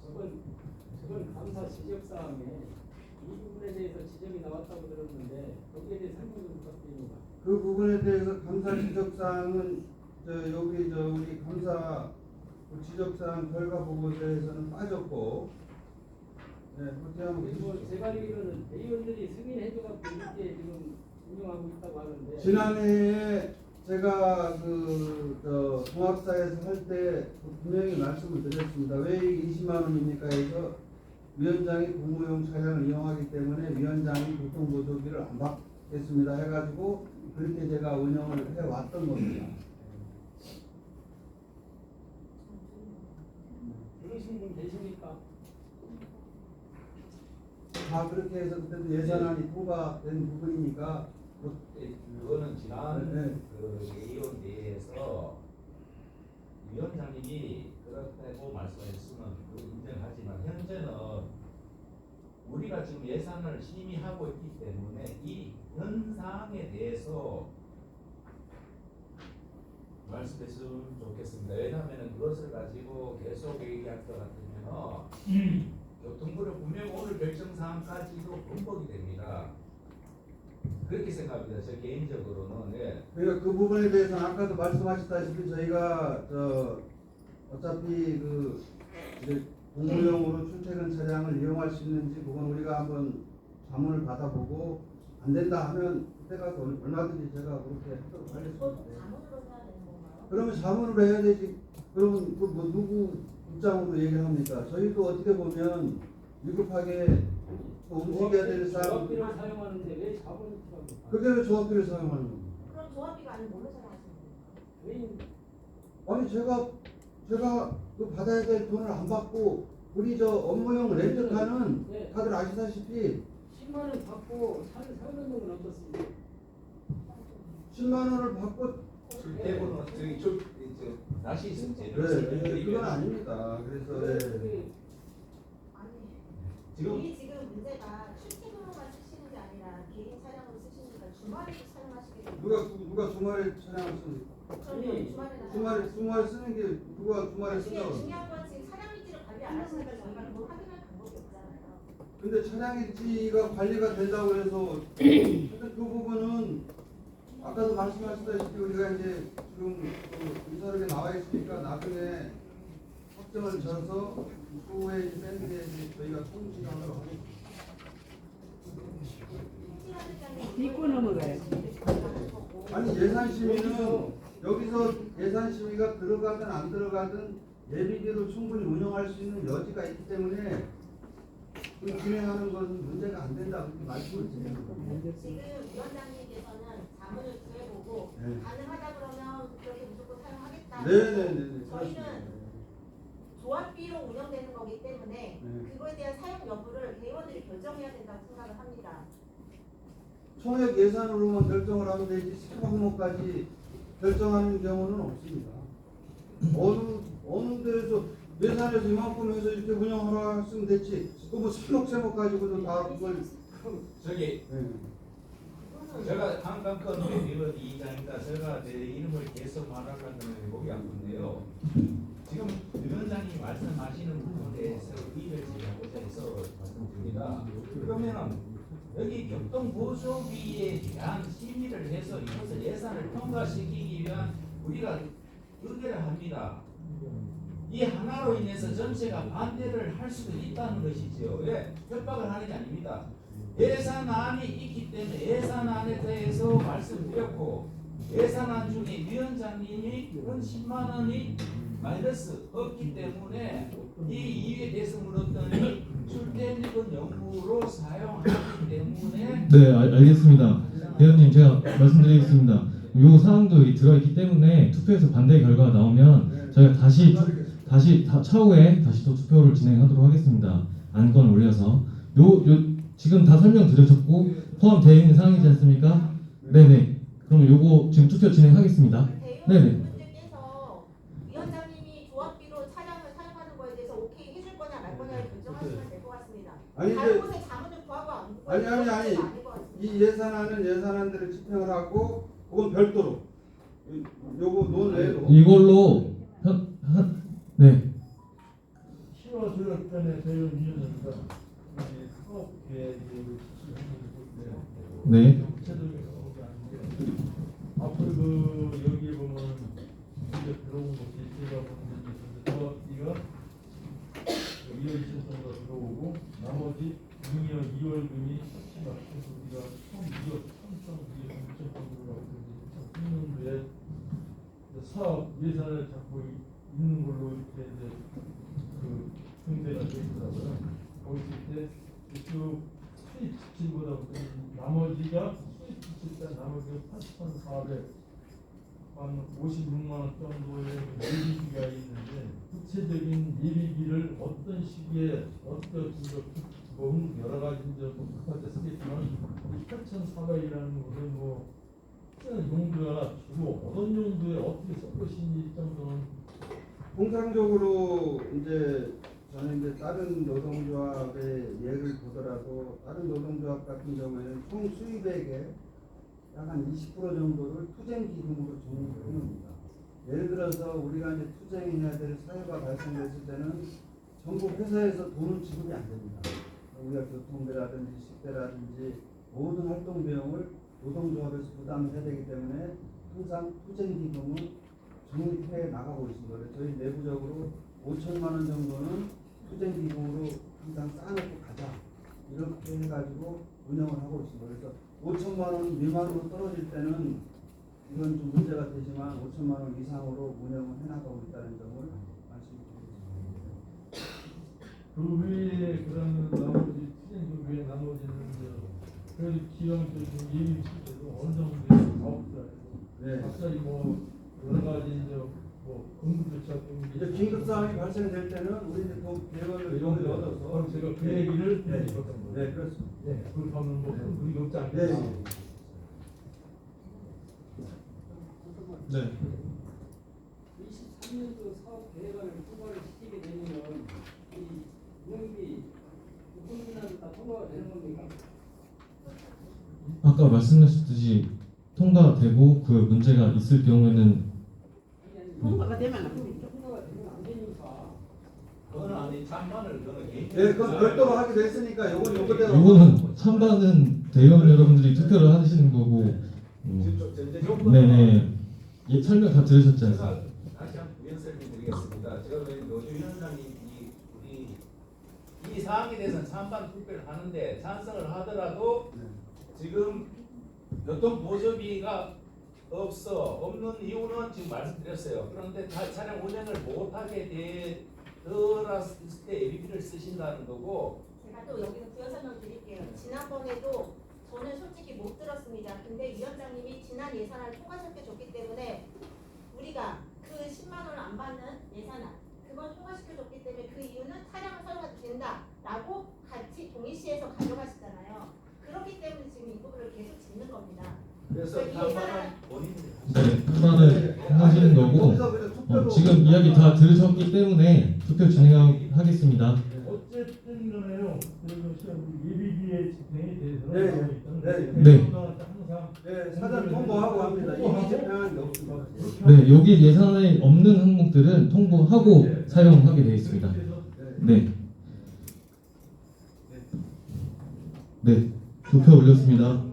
저번 감사 지적사항에 이 부분에 대해서 지적이 나왔다고 들었는데 거기에 대해 설명 좀 부탁드립니다. 그 부분에 대해서 감사 지적사항은 우리 감사 그 지적사항 결과 보고서에서는 빠졌고, 네 그렇게 하면 그리고 제가 알기로는 대의원들이 승인해줘갖고 이렇게 지금 운영하고 있다고 하는데 지난해에 제가 종합사에서 할 때 분명히 말씀을 드렸습니다. 왜 이게 20만 원입니까 해서 위원장이 공무용 차량을 이용하기 때문에 위원장이 교통보조비를 안 받겠습니다 해가지고 그렇게 제가 운영을 해왔던 겁니다. 들으신 분 계십니까? 다 그렇게 해서 그때도 예산안이 통과된 부분이니까 그거는 지난 네. 그 예의원 대회에서 위원장님이 그렇다고 말씀하셨으면 인정하지만 현재는 우리가 지금 예산을 심의하고 있기 때문에 이 현상에 대해서 말씀했으면 좋겠습니다. 왜냐하면 그것을 가지고 계속 얘기할 것 같으면 교통부를 분명 오늘 결정사항까지도 번복이 됩니다. 그렇게 생각합니다. 저 개인적으로는. 예. 그러니까 그 부분에 대해서는 아까도 말씀하셨다시피 저희가 어차피 이제 공무용으로 출퇴근 차량을 이용할 수 있는지 그건 우리가 한번 자문을 받아보고 안 된다 하면 그때 가서 얼마든지 제가 그렇게 하도록 하겠습니다. 자문으로 해야 되는 건가요? 그러면 자문으로 해야 되지. 그러면 그 뭐 누구 입장으로 얘기를 합니까? 저희도 어떻게 보면 위급하게 움직여야 될 사람. 조합비를 사용하는데 왜 자본을 필요합니까? 그게 왜 조합비를 사용하는 겁니까? 그럼 조합비가 아니면 뭘로 사용하시는 거예요? 아니 제가 그 받아야 될 돈을 안 받고 우리 업무용 렌트카는 네. 다들 아시다시피 10만 원 받고 차를 사용하는 건 어떻습니까? 10만 원을 받고 출퇴근은 저기 다시 네, 그건 아닙니다. 그래서 지금 우리 지금 문제가 출퇴근으로만 쓰시는 게 아니라 개인 차량으로 쓰시니까 주말에도 사용하시게 되는 누가 주말에 차량을 씁니까? 그럼 주말에 쓰는 게 누가 주말에 이게 쓴다고? 중요한 건 지금 차량 일지를 관리 안 하시니까 저희가 그걸 확인할 방법이 없잖아요. 근데 차량 일지가 관리가 된다고 해서 그 부분은 아까도 말씀하셨다시피 우리가 이제 지금 인사록에 나와 있으니까 나중에 확정을 져서 후에 밴드에 저희가 통지하도록 하겠습니다. 딛고 넘어가요. 아니 예산 심의는 여기서 예산 심의가 들어가든 안 들어가든 예비비로 충분히 운영할 수 있는 여지가 있기 때문에 그 진행하는 것은 문제가 안 된다 그렇게 말씀을 드리는 겁니다. 지금 위원장님께서는 자문을 구해보고 네. 가능하다 그러면 그렇게 무조건 사용하겠다. 네네네. 저희는 조합비로 운영되는 거기 때문에 네. 그거에 대한 사용 여부를 대의원들이 결정. 조정해야 된다고 생각을 합니다. 총액 예산으로만 결정을 하면 되지项目까지 결정하는 경우는 없습니다. 어느 데에서 예산에서 이만큼 해서 이렇게 운영하라 했으면 됐지. 그뭐 3억 3억 가지고도 다 그걸 저기 제가 한강권 의원 이장입니다. 제가 내 이름을 계속 말하려면 목이 아픈데요. 지금 위원장님이 말씀하시는 부분에 대해서 이의를 제기하고자 해서 말씀드립니다. 그러면은 여기 교통보조비에 대한 심의를 해서 이것을 예산을 통과시키기 위한 우리가 의결을 합니다. 이 하나로 인해서 전체가 반대를 할 수도 있다는 것이지요. 왜? 협박을 하는 게 아닙니다. 예산안이 있기 때문에 예산안에 대해서 말씀드렸고 예산안 중에 위원장님이 그런 10만 원이 마이너스 없기 때문에 이 이유에 대해서 물었더니 출퇴근 연구로 사용하기 때문에 네, 알겠습니다. 대원님 제가 말씀드리겠습니다. 요 사항도 여기 들어있기 때문에 투표에서 반대 결과가 나오면 저희가 다시 차후에 다시 또 투표를 진행하도록 하겠습니다. 안건을 올려서 지금 다 설명드렸고 포함되어 있는 사항이지 않습니까? 네네. 그럼 요거 지금 투표 진행하겠습니다. 네네. 분들께서 위원장님이 조합비로 차량을 사용하는 거에 대해서 오케이 해줄 거냐 말 거냐를 결정하시면 될 것 같습니다. 아니, 다른 곳에 자문을 구하고 안 구하고 아니 이 예산안은 예산안대로 집행을 하고 그건 별도로 요거 논외로 이걸로 네. 10월 조율 전에 대응 위원장입니다. 사업 계획을 지시하는 네. 구체적인 사업이 아닌데 앞으로 여기에 보면 이제 들어온 것이 제가 보는 이가 2월 20일부터 들어오고 나머지 6년 2월금이 맞춰서 우리가 총 2억 3,200억 정도라고 2016년도에 사업 예산을 잡고 있는 걸로 이렇게 이제 그 등재가 되어 있더라고요. 거기 있을 때 쭉 수입 지출보다 나머지가 수입 지출보다 나머지가 8,400 한 56만 원 정도의 예비비가 있는데 구체적인 예비비를 어떤 시기에 어떤 여러 가지 이제 급하게 쓰겠지만 8,400이라는 것은 뭐 쓰는 용도가 주로 어떤 용도에 어떻게 쓸 것인지 정도는 통상적으로 이제 저는 이제 다른 노동조합의 예를 보더라도 다른 노동조합 같은 경우에는 총 수입액의 약 한 20% 정도를 투쟁 기금으로 정리를 해놓습니다. 예를 들어서 우리가 이제 투쟁해야 될 사유가 발생했을 때는 전부 회사에서 돈은 지급이 안 됩니다. 우리가 교통비라든지 식대라든지 모든 활동 비용을 노동조합에서 부담을 해야 되기 때문에 항상 투쟁 기금은 적립해 나가고 있습니다. 그래서 저희 내부적으로 5천만 원 정도는 투쟁 기금으로 항상 쌓아놓고 가자 이렇게 해가지고 운영을 하고 있습니다. 그래서 5천만 원 미만으로 떨어질 때는 이건 좀 문제가 되지만 5천만 원 이상으로 운영을 해나가고 있다는 점을 말씀드리겠습니다. 그 외에 그러면 나머지 투쟁 그 외에 나머지는 그래도 기형적인 예비 시대도 어느 정도의 사업자에서 갑자기 뭐 여러 가지 이제 뭐 응급조치 이제 긴급 상황이 발생될 때는 우리 이제 또 대응을 얻어서 그럼 제가 그 얘기를 네, 드렸던 거예요. 네, 그렇습니다. 네, 그렇게 하면 뭐 큰 무리가 없지 않겠습니까? 네. 23년도 사업 계획안을 통과를 시키게 되면 이 운영비 국민한테 다 통과가 되는 겁니까? 아까 말씀하셨듯이 통과되고 그 문제가 있을 경우에는 통과가 되면 안 됩니다. 그거는 아니 찬반을 그거는 개인. 네, 그건 별도로 하기로 했으니까 요거대로. 이거는 찬반은 대의원 여러분들이 투표를 하시는 거고. 네네. 예, 설명 다 들으셨지 않습니까? 다시 한번 위원 설명드리겠습니다. 제가 노주위원장님 우리 이 사항에 대해서는 찬반 투표를 하는데 찬성을 하더라도 지금 교통보조비가 없는 이유는 지금 말씀드렸어요. 그런데 차량 운행을 못하게 되었을 때 예비비를 쓰신다는 거고. 제가 또 여기서 부연 설명 드릴게요. 지난번에도 저는 솔직히 못 들었습니다. 근데 위원장님이 지난 예산안을 통과시켜줬기 때문에 우리가 그 10만 원을 안 받는 예산안 그걸 통과시켜줬기 때문에 그 이유는 차량을 사용해도 된다라고 같이 동일시해서 가져갈 그래서 판단은 본인들이 네, 판단을 하시는 거고 지금 이야기 다 들으셨기 때문에 투표 진행하겠습니다. 어쨌든 간에요. 예비비의 집행에 대해서는 네, 나오고 있다는 네, 네. 항상 사전 통보하고 합니다. 이미 집행한 게 없습니다. 네, 여기 예산에 없는 항목들은 통보하고 사용하게 되어 있습니다. 네. 네, 투표 올렸습니다.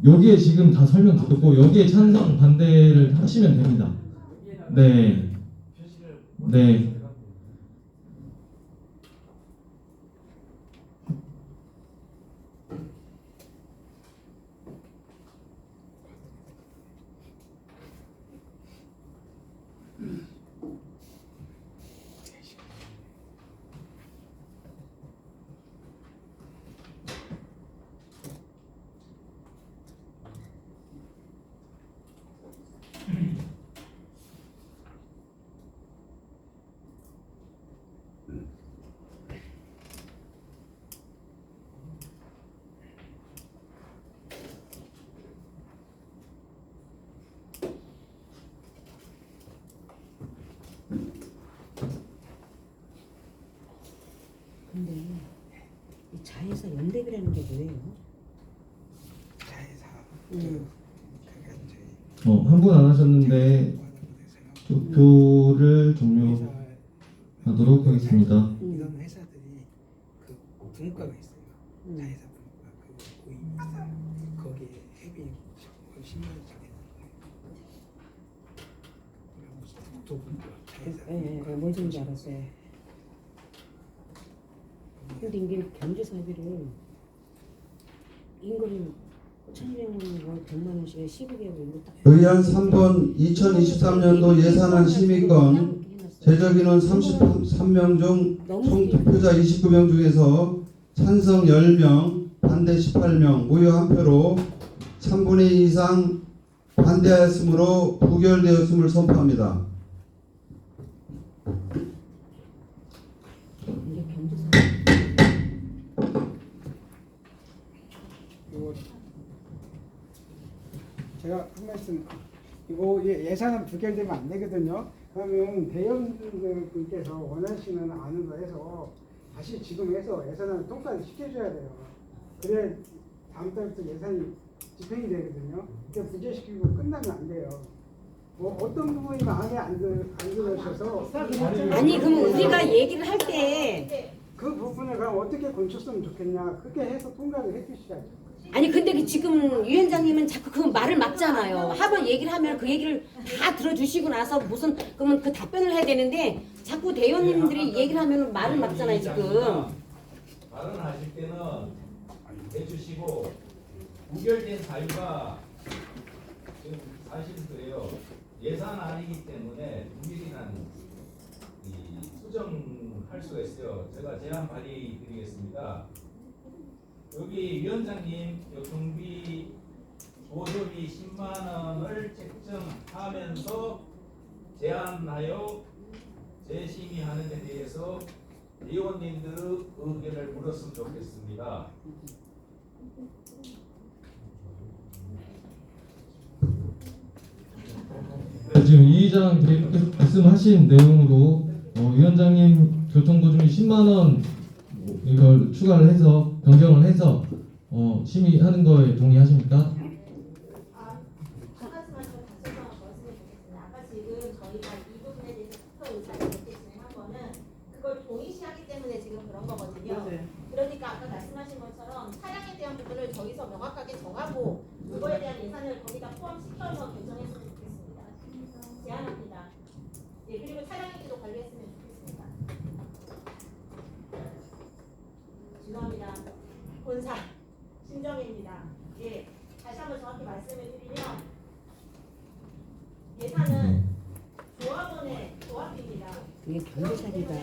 여기에 지금 다 설명 듣고 여기에 찬성 반대를 하시면 됩니다. 네. 네. 근데 이 자회사 연대비라는 게 뭐예요? 자회사. 한 분 안 하셨는데 투표를 종료하도록 하겠습니다. 이런 회사들이 그 분과가 있어요. 자회사 분과 그 고임이 있어요. 거기에 회비 10만 원짜리 또 분과 자회사. 예, 뭔지 알았어요. 근데 이게 경제사비를 인거를 1,200만 원, 100만 원씩 12개월 이거 딱. 의안 3번 2023년도 예산안 심의권 제적인원 33명 중 총 투표자 29명 중에서 찬성 10명, 반대 18명, 무효 1표로 3분의 2 이상 반대하였으므로 부결되었음을 선포합니다. 제가 한 말씀, 이거 예산은 부결되면 안 되거든요. 그러면 대의원분께서 원하시는 안으로 해서 다시 지금 해서 예산을 통과를 시켜줘야 돼요. 그래 다음 달부터 예산이 집행이 되거든요. 그때 부재시키고 끝나면 안 돼요. 뭐 어떤 부분이 마음에 안 들으셔서 아니 그럼 우리가 얘기를 할 때 그 부분을 그럼 어떻게 고쳤으면 좋겠냐 그렇게 해서 통과를 해주시라죠. 아니 근데 그 지금 위원장님은 자꾸 그 말을 막잖아요. 한번 얘기를 하면 그 얘기를 다 들어주시고 나서 무슨 그러면 그 답변을 해야 되는데 자꾸 대의원님들이 얘기를 하면 말을 막잖아요 지금. 발언하실 때는 해주시고 부결된 사유가 지금 사실은 그래요. 예산안이기 때문에 분명히는 수정할 수가 있어요. 제가 제안 발의 드리겠습니다. 여기 위원장님 교통비 보조비 10만 원을 책정하면서 제안하여 재심의하는 데 대해서 의원님들의 의견을 물었으면 좋겠습니다. 네, 지금 이 의장 말씀하신 내용으로 위원장님 교통보조비 10만 원 이걸 추가를 해서 변경을 해서 심의하는 거에 동의하십니까? 한 가지만 좀 다시 한번 말씀해 보겠습니다. 아까 지금 저희가 이 부분에 대해서 투표 의사를 이렇게 진행한 거는 그걸 동의시하기 때문에 지금 그런 거거든요. 그러니까 아까 말씀하신 것처럼 차량에 대한 부분을 저기서 명확하게 정하고 그거에 대한 예산을 거기다 포함시켜서 결정했으면 좋겠습니다. 제안합니다. 예, 그리고 차량인지도 관리했으면 좋겠습니다. 죄송합니다. 본사 신정입니다. 예, 다시 한번 정확히 말씀을 드리면 예산은 조합원의 조합입니다. 이게 경제사비가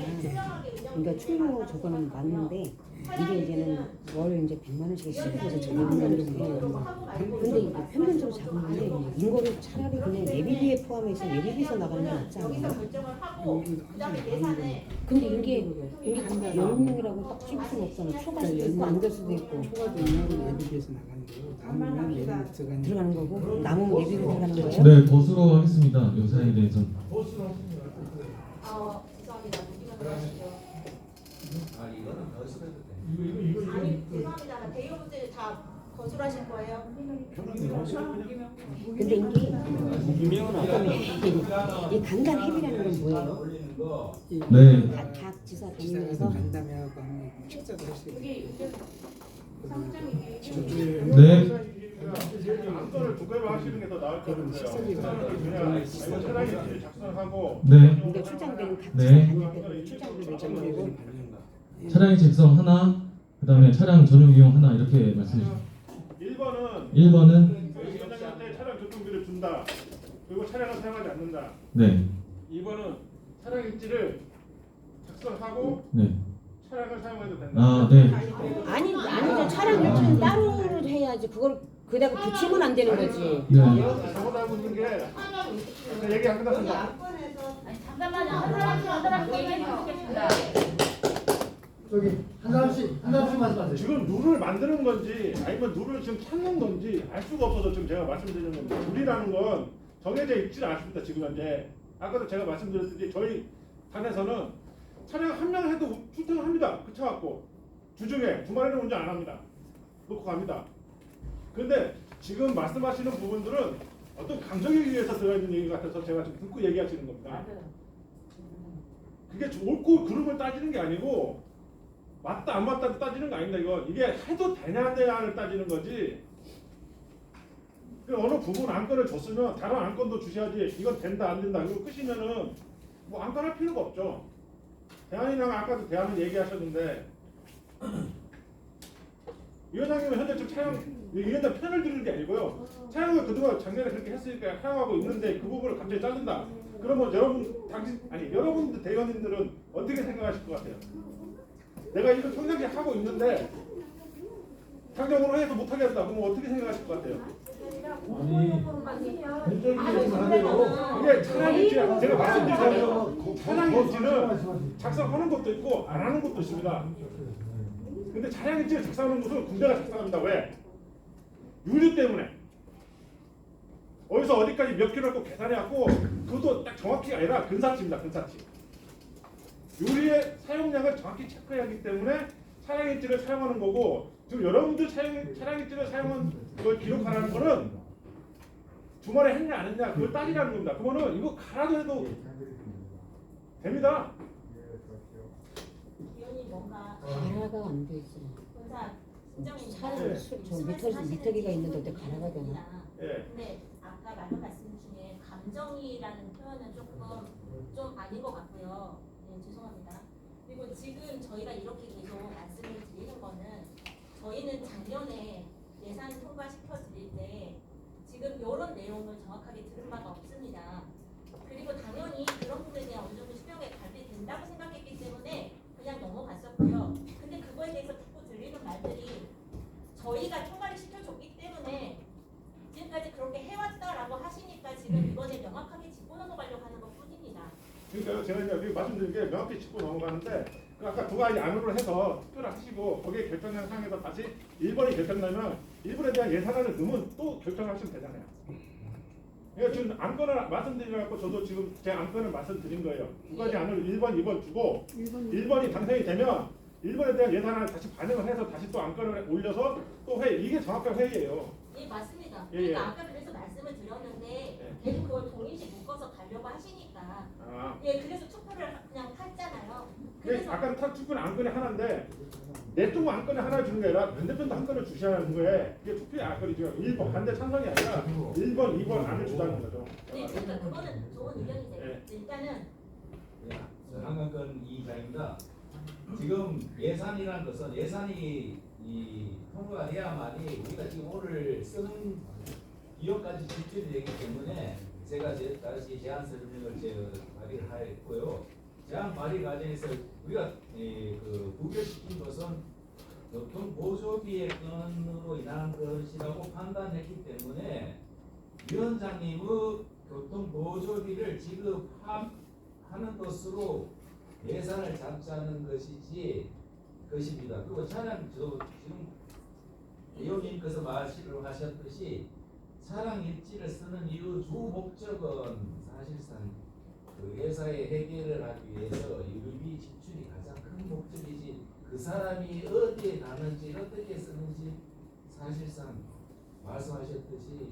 그러니까 충무 저거는 맞는데 이게 이제는 월 이제 100만 원씩 시급해서 적용한다는 거예요. 근데 이게 평균적으로 잡았는데 이거를 차라리 그냥 예비비에 포함해서 예비비에서 나가면 낫지 않아요? 근데 이게 연금이라고 딱 찍을 수가 없잖아. 초과 수도 있고 안 될 수도 있고. 초과도 있는 예비비에서 나가는 거고 남으면 예비비에서 들어가는 거고 남은 예비비로 들어가는 거예요? 네, 거수로 하겠습니다. 요 사항에 대해서. 죄송합니다. 무기만 들어가시죠. 아 이거는 거스려도 돼. 아니 죄송합니다. 대여 문제를 다 거술하실 거예요? 근데 이 강간 회비라는 건 뭐예요? 네. 각 지사 지사에서 다니면서 간담회하고 하면 식사도 할 수 있고. 네. 안건을 두 개로 하시는 게 더 나을 것 같아요. 그냥 차량이 작성하고 네. 근데 출장비는 각 지사 네. 다닐 때도 출장비 내정되고 차량의 직성 하나, 그다음에 차량 전용 이용 하나 이렇게 말씀해 주세요. 1번은 위원장님한테 차량 교통비를 준다. 그리고 차량을 사용하지 않는다. 네. 2번은 차량 입지를 작성하고 네. 차량을 사용해도 된다. 아, 네. 아니 차량 일지는 따로 해야지 그걸 그다가 붙이면 안 되는 거지. 네. 잘못 알고 있는 게 얘기 안 끝났습니다. 잠깐만요. 한 사람씩 얘기해 주시겠습니다. 저기 한 사람씩 말씀하세요. 지금 룰을 만드는 건지 아니면 룰을 지금 찾는 건지 알 수가 없어서 지금 제가 말씀드리는 겁니다. 룰이라는 건 정해져 있지는 않습니다. 지금 현재. 아까도 제가 말씀드렸듯이 저희 단에서는 차량 한 명 해도 출퇴근 합니다. 그 차 갖고 주중에 주말에는 운전 안 합니다. 놓고 갑니다. 그런데 지금 말씀하시는 부분들은 어떤 감정에 의해서 들어있는 얘기 같아서 제가 좀 듣고 얘기하시는 겁니다. 그게 옳고 그름을 따지는 게 아니고 맞다 안 맞다 따지는 거 아닙니다. 이건 이게 해도 되냐 안 되냐를 따지는 거지. 그 어느 부분 안건을 줬으면 다른 안건도 주셔야지. 이건 된다 안 된다 이거 끝이면은 뭐 안건할 필요가 없죠. 대안이랑 아까도 대안을 얘기하셨는데 위원장님은 현재 지금 차량 위원장 편을 드리는 게 아니고요. 차량을 그동안 작년에 그렇게 했으니까 사용하고 있는데 그 부분을 갑자기 자른다. 그러면 여러분들 대의원님들은 어떻게 생각하실 것 같아요? 내가 이거 평상시에 하고 있는데 당장으로 해서 못하게 한다. 그러면 어떻게 생각하실 것 같아요? 이게 차량일지 제가 말씀드리자면 차량일지는 작성하는 것도 있고 안 하는 것도 있습니다. 근데 차량일지를 작성하는 것은 군대가 작성합니다. 왜? 유류 때문에. 어디서 어디까지 몇 킬로를 계산해갖고 그것도 딱 정확히가 아니라 근사치입니다. 근사치. 유리의 사용량을 정확히 체크해야 하기 때문에 차량일지를 사용하는 거고 지금 여러분들 차량일지를 사용한 걸 기록하라는 거는 주말에 했냐 안 했냐 그걸 따지라는 겁니다. 그러면은 이거 가라도 해도 됩니다. 위원님 뭔가 가라가 안 되지. 군사 진정인 차를 저 미터기가 있는데 어떻게 가라가 되나? 예. 근데 아까 많은 말씀 중에 감정이라는 표현은 조금 좀 아닌 것 같고요. 네, 죄송합니다. 그리고 지금 저희가 이렇게 계속 말씀을 드리는 거는 저희는 작년에 예산 통과시켜 드릴 때 지금 이런 내용을 정확하게 들은 바가 없습니다. 그리고 당연히 그런 부분에 대한 어느 정도 수명에 발휘된다고 생각했기 때문에 그냥 넘어갔었고요. 근데 그거에 대해서 자꾸 들리는 말들이 저희가 통과를 시켜줬기 때문에 지금까지 그렇게 해왔다라고 하시니까 지금 이번에 명확하게 짚고 넘어가려고 하는 것 뿐입니다. 그러니까 제가 이제 말씀드린 게 명확히 짚고 넘어가는데 그 아까 두 가지 안으로 해서 투표를 하시고 거기에 결정된 상에서 다시 1번이 결정나면 1번에 대한 예산안을 넣으면 또 결정하시면 되잖아요. 그러니까 지금 안건을 말씀드리려고 저도 지금 제 안건을 말씀드린 거예요. 두 가지 안을 1번, 2번 주고 1번이 당선이 되면 1번에 대한 예산안을 다시 반영을 해서 다시 또 안건을 올려서 또 회의. 이게 정확한 회의예요. 예, 맞습니다. 예, 그러니까 예. 아까 그래서 말씀을 드렸는데 계속 그걸 동일시 묶어서 가려고 하시니까 아. 예, 그래서 투표를 그냥 했잖아요. 근데 그래서 아까 투표는 안건이 하나인데 내 쪽 안건에 하나 주는 게 아니라 반대편도 한 건을 주셔야 하는 거에 이게 투표의 안건이죠. 1번 반대 찬성이 아니라 1번, 2번 안을 주자는 거죠. 네, 그러니까 그거는 좋은 의견이세요. 예. 일단은 한강건 이장입니다. 지금 예산이라는 것은 예산이 통과가 돼야만이 우리가 지금 오늘 쓰는 기업까지 집필이 되기 때문에 제가 다시 제안 설명을 발의를 했고요. 제안 발의 과정에서 우리가 부결시킨 것은 교통보조비의 건으로 인한 것이라고 판단했기 때문에 위원장님의 교통보조비를 지급하는 것으로 예산을 잡자는 것입니다. 그리고 차량 지금 의원님께서 말씀하셨듯이 차량 일지를 쓰는 이유 주 목적은 사실상 그 회사의 해결을 하기 위해서 유류비 지출이 가장 큰 목적이지 그 사람이 어디에 가는지 어떻게 쓰는지 사실상 말씀하셨듯이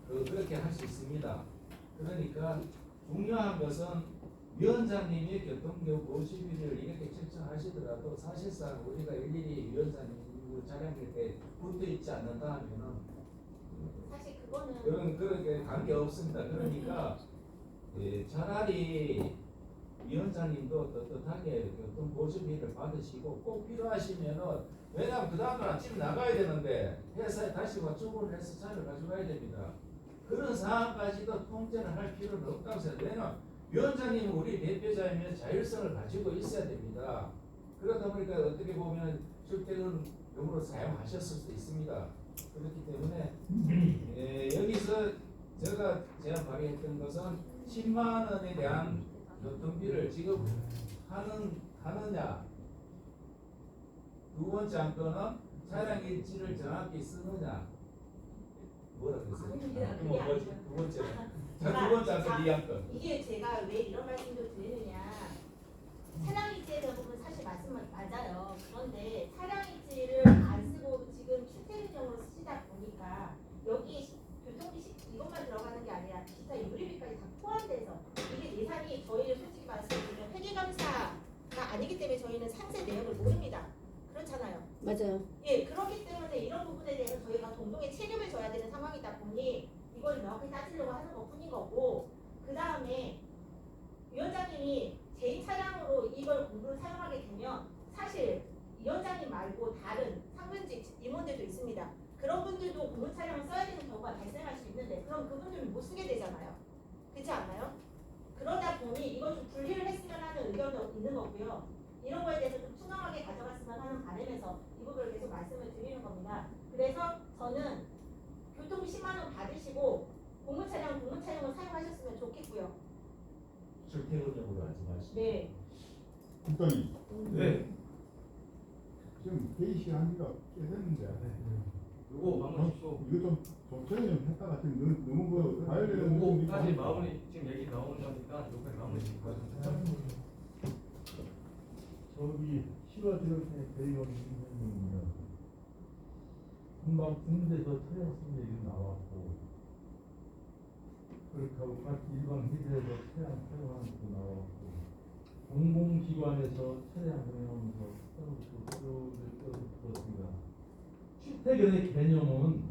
그렇게 할 수 있습니다. 그러니까 중요한 것은 위원장님이 교통보조비를 이렇게 책정하시더라도 사실상 우리가 일일이 위원장님 차량일 때 붙어 있지 않는다 하면은 사실 그거는 그렇게 관계 없습니다. 그러니까 차라리 위원장님도 떳떳하게 교통보조비를 받으시고 꼭 필요하시면은 왜냐하면 그 다음날 아침에 나가야 되는데 회사에 다시 출근을 해서 차를 가져가야 됩니다. 그런 상황까지도 통제를 할 필요는 없다고 생각해요. 왜냐하면 위원장님은 우리 대표자이면 자율성을 가지고 있어야 됩니다. 그러다 보니까 어떻게 보면 출퇴근용으로 사용하셨을 수도 있습니다. 그렇기 때문에 여기서 제가 발의했던 것은 10만 원에 대한 교통비를 지급하느냐, 두 번째 안건은 차량 일지를 정확히 쓰느냐. 뭐라 그랬어요? 두 번째. 자, 두 번째 안건 이 안건. 이게 제가 왜 이런 말씀도 드리느냐. 차량 일지에 대부분 사실 말씀은 맞아요. 그런데 차량 일지를 안 쓰고 지금 출퇴근용으로 쓰시다 보니까 여기 교통비 이것만 들어가는 게 아니라 기타 유류비까지 다 포함돼서 이게 예산이 저희를 솔직히 말씀드리면 회계감사가 아니기 때문에 저희는 상세 내용을 모릅니다. 그렇잖아요. 맞아요. 예, 그렇기 때문에 이런 부분에 대해서 저희가 공동의 책임을 져야 되는 상황이다 보니 이걸 명확히 따지려고 하는 것뿐인 거고, 그 다음에 위원장님이 개인 차량으로 이걸 공부를 사용하게 되면 사실 위원장님 말고 다른 상근직 임원들도 있습니다. 그런 분들도 공무 차량을 써야 되는 경우가 발생할 수 있는데 그럼 그분들은 못 쓰게 되잖아요. 그렇지 않나요? 그러다 보니 이걸 좀 분리를 했으면 하는 의견도 있는 거고요. 이런 거에 대해서 좀 투명하게 가져갔으면 하는 바람에서 이 부분을 계속 말씀을 드리는 겁니다. 그래서 저는 교통비 10만 원 받으시고 공무차량을 사용하셨으면 좋겠고요. 출퇴근용으로 하지 마시고. 네. 국장님. 네. 지금 회의시 한 지가 꽤 됐는데. 요거 마무리하시고. 이거 좀 조정을 좀 했다가 지금 너무 그 과열되는 요거까지 마무리 지금 얘기 나오는 거니까 요거까지 마무리 짓고 저기 10월 들어서 대의원 선생님입니다. 금방 군대에서 차량 쓴 얘기 나왔고, 그렇게 하고 같이 일반 회사에서 차량 사용하는 것도 나왔고, 공공기관에서 차량 사용하면서 들었습니다. 출퇴근의 개념은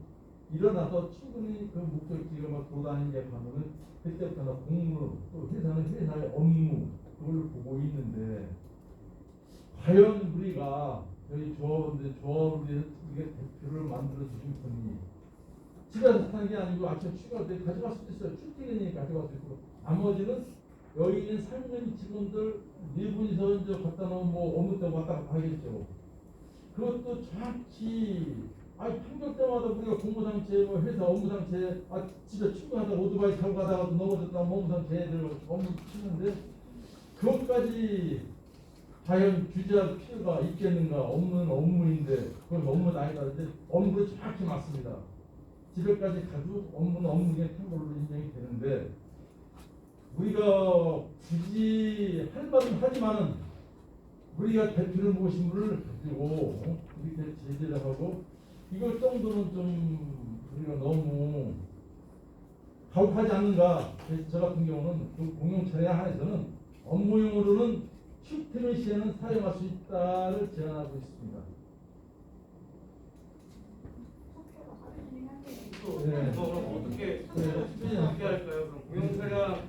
일어나서 출근이 그 목적지를 막 돌아다니게 하면은 그때부터 공무, 또 회사는 회사의 업무 그걸 보고 있는데, 과연 우리가 저희 조합을 위해서 이게 대표를 만들어 주신 분이 집에서 사는 게 아니고 아침 출근할 때 가져갈 수도 있어요. 출퇴근이니까 가져갈 수 있고, 나머지는 여기 있는 상근 직원들 네 분이서 이제 갖다 놓으면 뭐 업무 때 왔다 갔다 하겠죠. 그것도 정확히 평균 때마다 우리가 공무상체, 뭐 회사 업무상체, 집에 출근하다가 오토바이 타고 가다가 넘어졌다 업무상체들 업무 치는데 그것까지 과연 규제할 필요가 있겠는가? 업무는 업무인데 그건 업무는 아니다. 근데 업무를 정확히 맞습니다. 집에까지 가도 업무는 업무에 탄 걸로 인정이 되는데 우리가 굳이 할 말은 하지만은 우리가 대표를 모신 분을 가지고 이렇게 제재를 하고 이걸 정도는 좀 우리가 너무 가혹하지 않는가? 저 같은 경우는 그 공용 차량 하에서는 업무용으로는 출퇴근 시에는 사용할 수 있다를 제안하고 있습니다. 네. 그럼 어떻게 할까요? 그럼 공용차량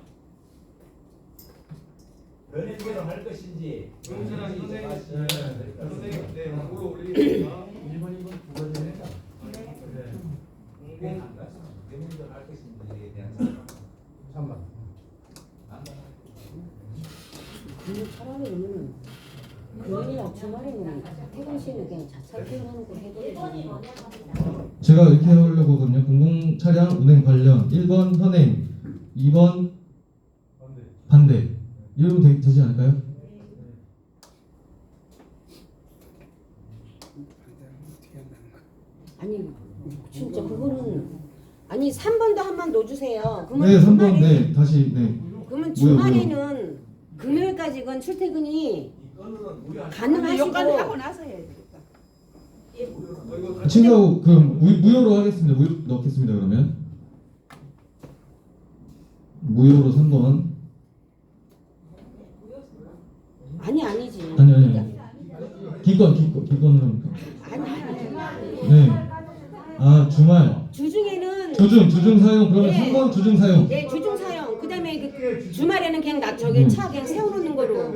연예대로 할 것인지 공용차량 선생님 네 광고로 올리겠습니다. 1번, 2번 두 가지 해라. 공공 안 가서 연예대로 할 것인지에 대한 잠깐만. 안 가. 근데 차라리 그러면은 금요일이나 주말에는 퇴근 시에는 그냥 자차 퇴근하는 거 해버리지. 제가 이렇게 하려고 하거든요. 공공 차량 운행 관련 1번 현행, 2번 반대. 이러면 되지 않을까요? 아니 진짜 그거는 아니 3번도 한번 넣어주세요. 그러면 네, 3번. 주말에 네, 다시 네. 그러면 무효. 주말에는 금요일까지 건 출퇴근이 가능하시고 여기까지 하고 나서 해야 되겠다. 친구하고 그럼 무효로 하겠습니다. 무효 넣겠습니다. 그러면 무효로 3번. 아니지. 아니. 기권으로 합니까? 아니. 네. 아 주말. 주중에는 주중 사용. 그러면 네. 3번 주중 사용. 네, 주중 사용. 그다음에 그 주말에는 그냥 저기 차 그냥 세워놓는 거로.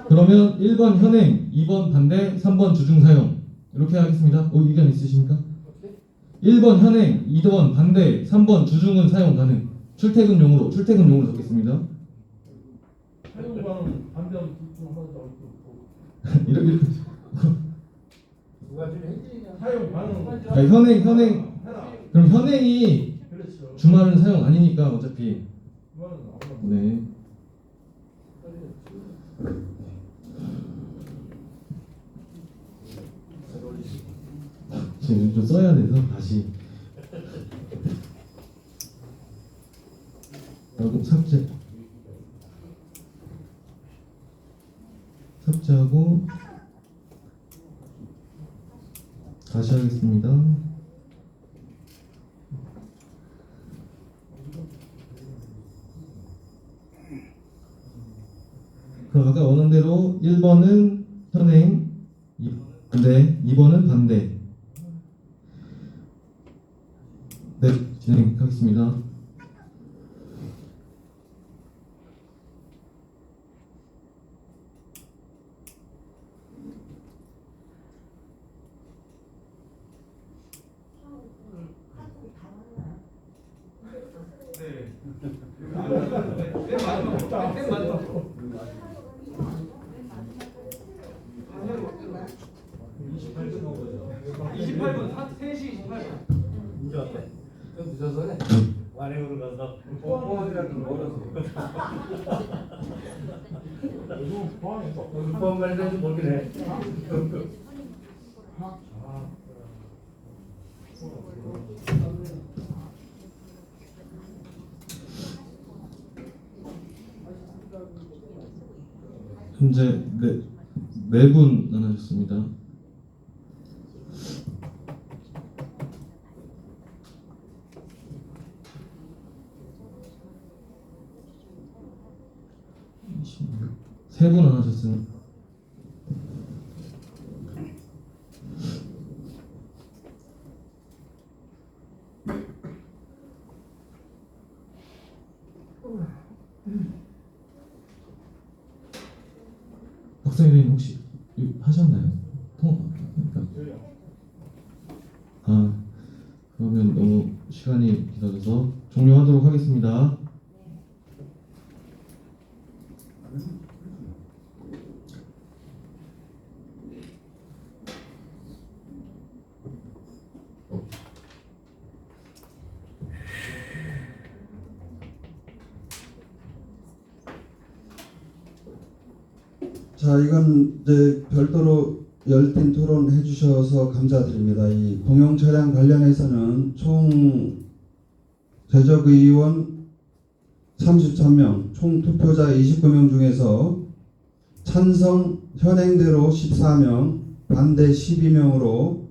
그러면 1번 현행, 2번 반대, 3번 주중 사용. 이렇게 하겠습니다. 의견 있으십니까? 1번 현행, 2번 반대, 3번 주중은 사용 가능. 출퇴근용으로 적겠습니다. 사용과는 반대하면 둘중 하나도 없고. 이렇게 사용 가능. 현행 그럼 현행이 그렇죠. 주말은 사용 아니니까 어차피 주말은 안 하고. 네. 지금 좀 써야 돼서 다시 삭제하고 다시 하겠습니다. 그럼 아까 원한 대로 1번은 현행, 2번은 반대. 네, 진행하겠습니다. 완행으로 가서 포함 관련해서 보긴 해. 현재 네 분 나눠졌습니다. 세 분 나눠졌습니다. 박사님 혹시 하셨나요? 그러면 너무 시간이 길어져서 종료하도록 하겠습니다. 자, 이건 이제 별도로 열띤 토론해 주셔서 감사드립니다. 이 공용 차량 관련해서는 총 제적의원 33명, 총 투표자 29명 중에서 찬성 현행대로 14명, 반대 12명으로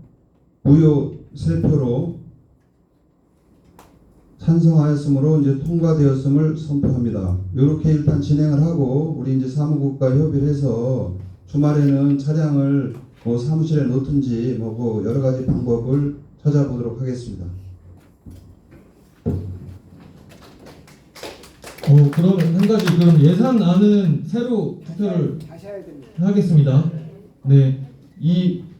무효 3표로 찬성하였으므로 이제 통과되었음을 선포합니다. 이렇게 일단 진행을 하고 우리 이제 사무국과 협의를 해서 주말에는 차량을 뭐 사무실에 놓든지 뭐고 여러 가지 방법을 찾아보도록 하겠습니다. 그럼 한 가지 그럼 예산안은 새로 투표를 다시 해야 됩니다. 하겠습니다. 네,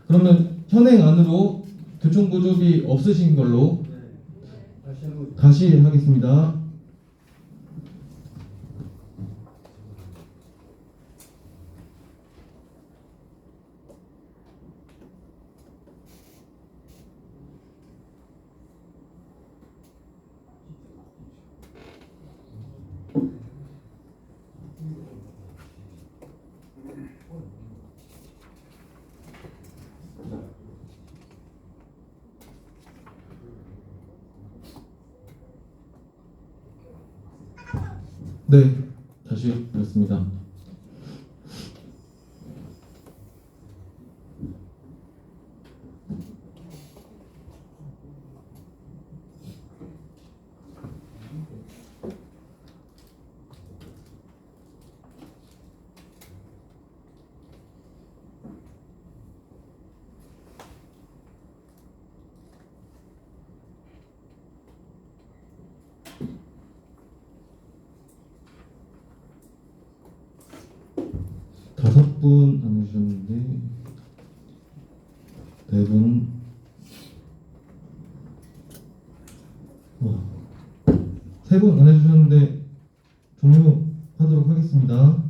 그러면 현행안으로 교통보조비 없으신 걸로 다시 하겠습니다. 네, 다시 뵙습니다. 다섯 분 안 해주셨는데 네 분, 세 분 안 해주셨는데 종료하도록 하겠습니다.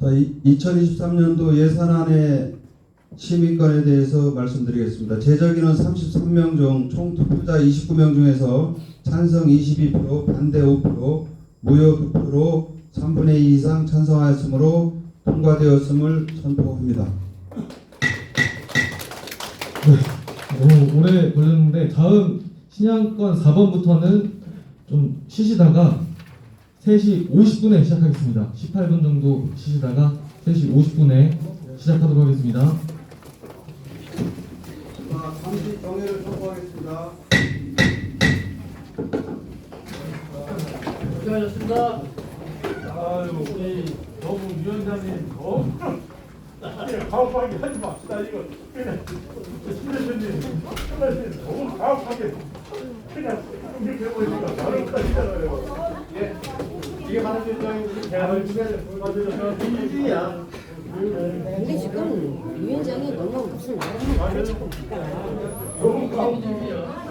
자, 2023년도 예산안의 심의권에 대해서 말씀드리겠습니다. 제적인원 33명 중 총 투표자 29명 중에서 찬성 22%, 반대 5%, 무효 2%, 3분의 2 이상 찬성하였으므로 통과되었음을 선포합니다. 너무 오래 걸렸는데 다음 신양권 4번부터는 좀 쉬시다가 3시 50분에 시작하겠습니다. 18분 정도 쉬시다가 3시 50분에 시작하도록 하겠습니다. 자, 잠시 정회를 선포하겠습니다. 고생하셨습니다. 아유, 우리 너무 위원장님 가혹하게 하지 맙시다. 이거 그냥 신대표님, 신대표님 너무 가혹하게 그냥 이렇게 해보니까 가혹하시잖아요. 예, 이게 바로 위원장님 대화를 주셔서 민주주의야. 근데 지금 위원장이 너무 무슨 말을 하면 말을 자꾸 바꿔요. 너무 가혹이야.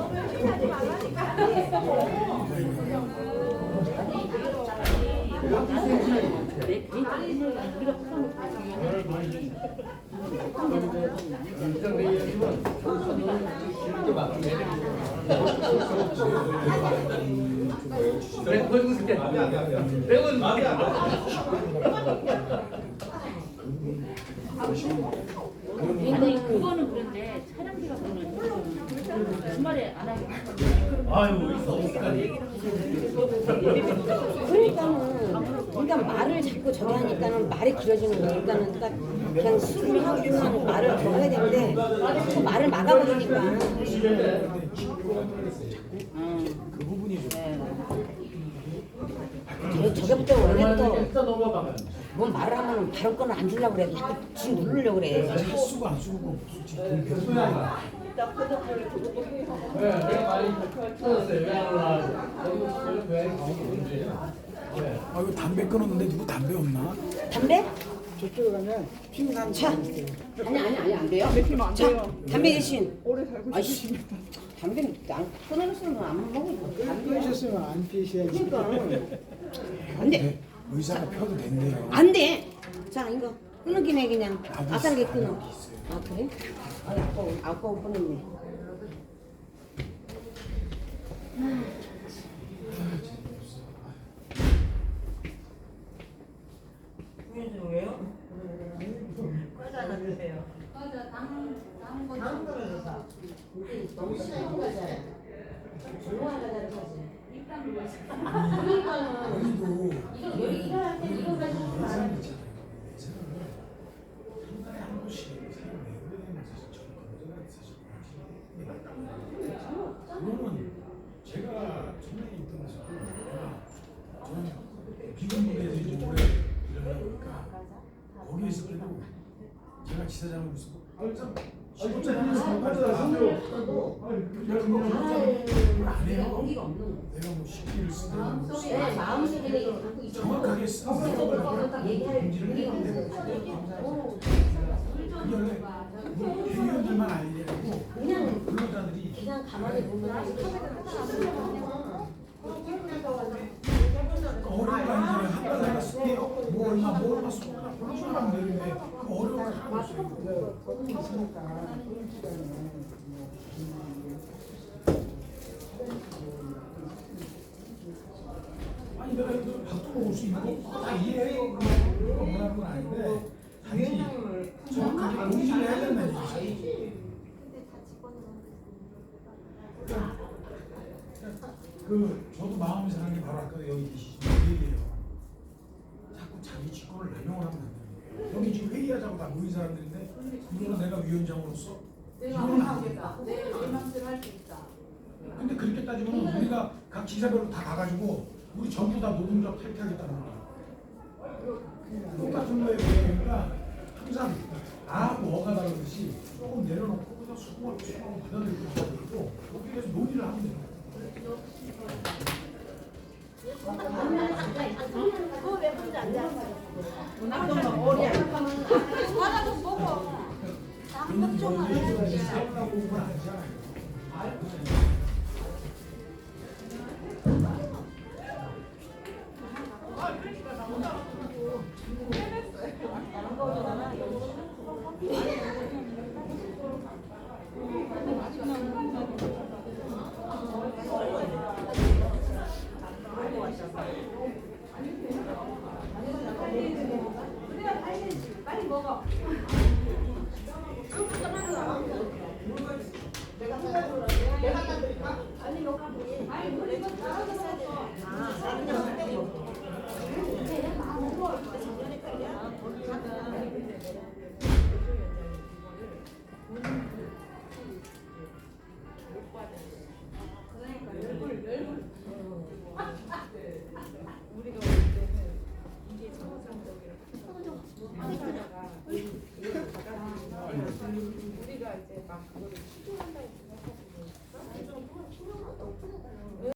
근데 그거는 그런데 촬영비가 그러면 주말에 안 하게. 그러니까 말을 자꾸 저기 하니까는 말이 길어지는 거니까는 딱 그냥 수를 하고 그냥 말을 더 해야 되는데 그 말을 막아버리니까. 그 부분이 저게부터 원래부터 뭐 말을 하면 발언권을 안 주려고 그래. 자꾸 쥐 누르려고 그래. 수가 안 쓰고 아 이거 담배 끊었는데 누구 담배 없나? 담배? 저쪽에 가면 피우는 자, 아니 안 돼요. 자, 담배 대신 오래 살고 싶으시면 담배 안 끊어놨으면 안 먹어요. 피우셨으면 안 피우셔야지. 그러니까 안 돼. 의사가 펴도 된대요. 안 돼. 자, 이거 끊은 김에 그냥 아싸게 끊어. 아 그래? 아 아까워 끊었네. 위원장 왜요? 과자 하나 주세요. 맞아, 다음 거. 다음 거는 사. 너무 싫어하는 거잖아요. 조용한 거잖아요, 사실. 그리고 여기 일어날 때 이거 가지고 말하는 거. 한 번씩 사용해야 되는 사실 저는 건전하게 사실 그거는 제가 전에 있던 데서 저는 비건문에서 이제 오래 일하니까 거기 있을 때도 제가 지사장으로 있었고 항상 안 해요. 용기가 없는 거. 내가 뭐 시키를 쓰든 네, 마음속에 갖고 있어. 정확하게 쓰는 얘기할 공지를 용기가 해야 되는 없는 거죠. 그게 원래 대의원들만 알려고 그냥 근로자들이 그냥 가만히 보면 어려운 거 아니잖아요. 한 달 내가 쓸게요. 뭐 얼마 쏟아 보내주면 되는데 그 어려운 거 하고 있어요. 거기 있으니까 그런 시간에 그래도 밥도 먹을 수 있고 다 이해해요. 그거 원하는 건 아닌데 단지 정확하게 공지를 해야 된다는 얘기죠. 저도 마음이 상한 게 바로 아까 여기 계시신 그 얘기예요. 자꾸 자기 직권을 남용을 하면 안 돼요. 여기 지금 회의하자고 다 모인 사람들인데 그거는 내가 위원장으로서 내가 이거는 안 안 하겠다. 돼. 내 맘대로 할 수 있다. 근데 그렇게 따지면 우리가 각 지사별로 다 가가지고 우리 전부 다 노동자 탈퇴하겠다는 거야. 똑같은 거예요. 그러니까 항상 아하고 어가 다르듯이 조금 내려놓고 그냥 수긍하고 받아들이고 받아들이고 거기에 대해서 논의를 하면 돼요. 그거 왜 먼저 안 돼? 나도 머리야. 과자 좀 먹어. 왜냐면 여기 싸우려고 온 건 아니잖아요. 빨리 먹어. 내가 따드릴까? 아니 너 아니 너 이거 다 했어야 돼. 우리가 볼 때는 이게 정상적이라고 우리가 이제 막 그거를 추진한다고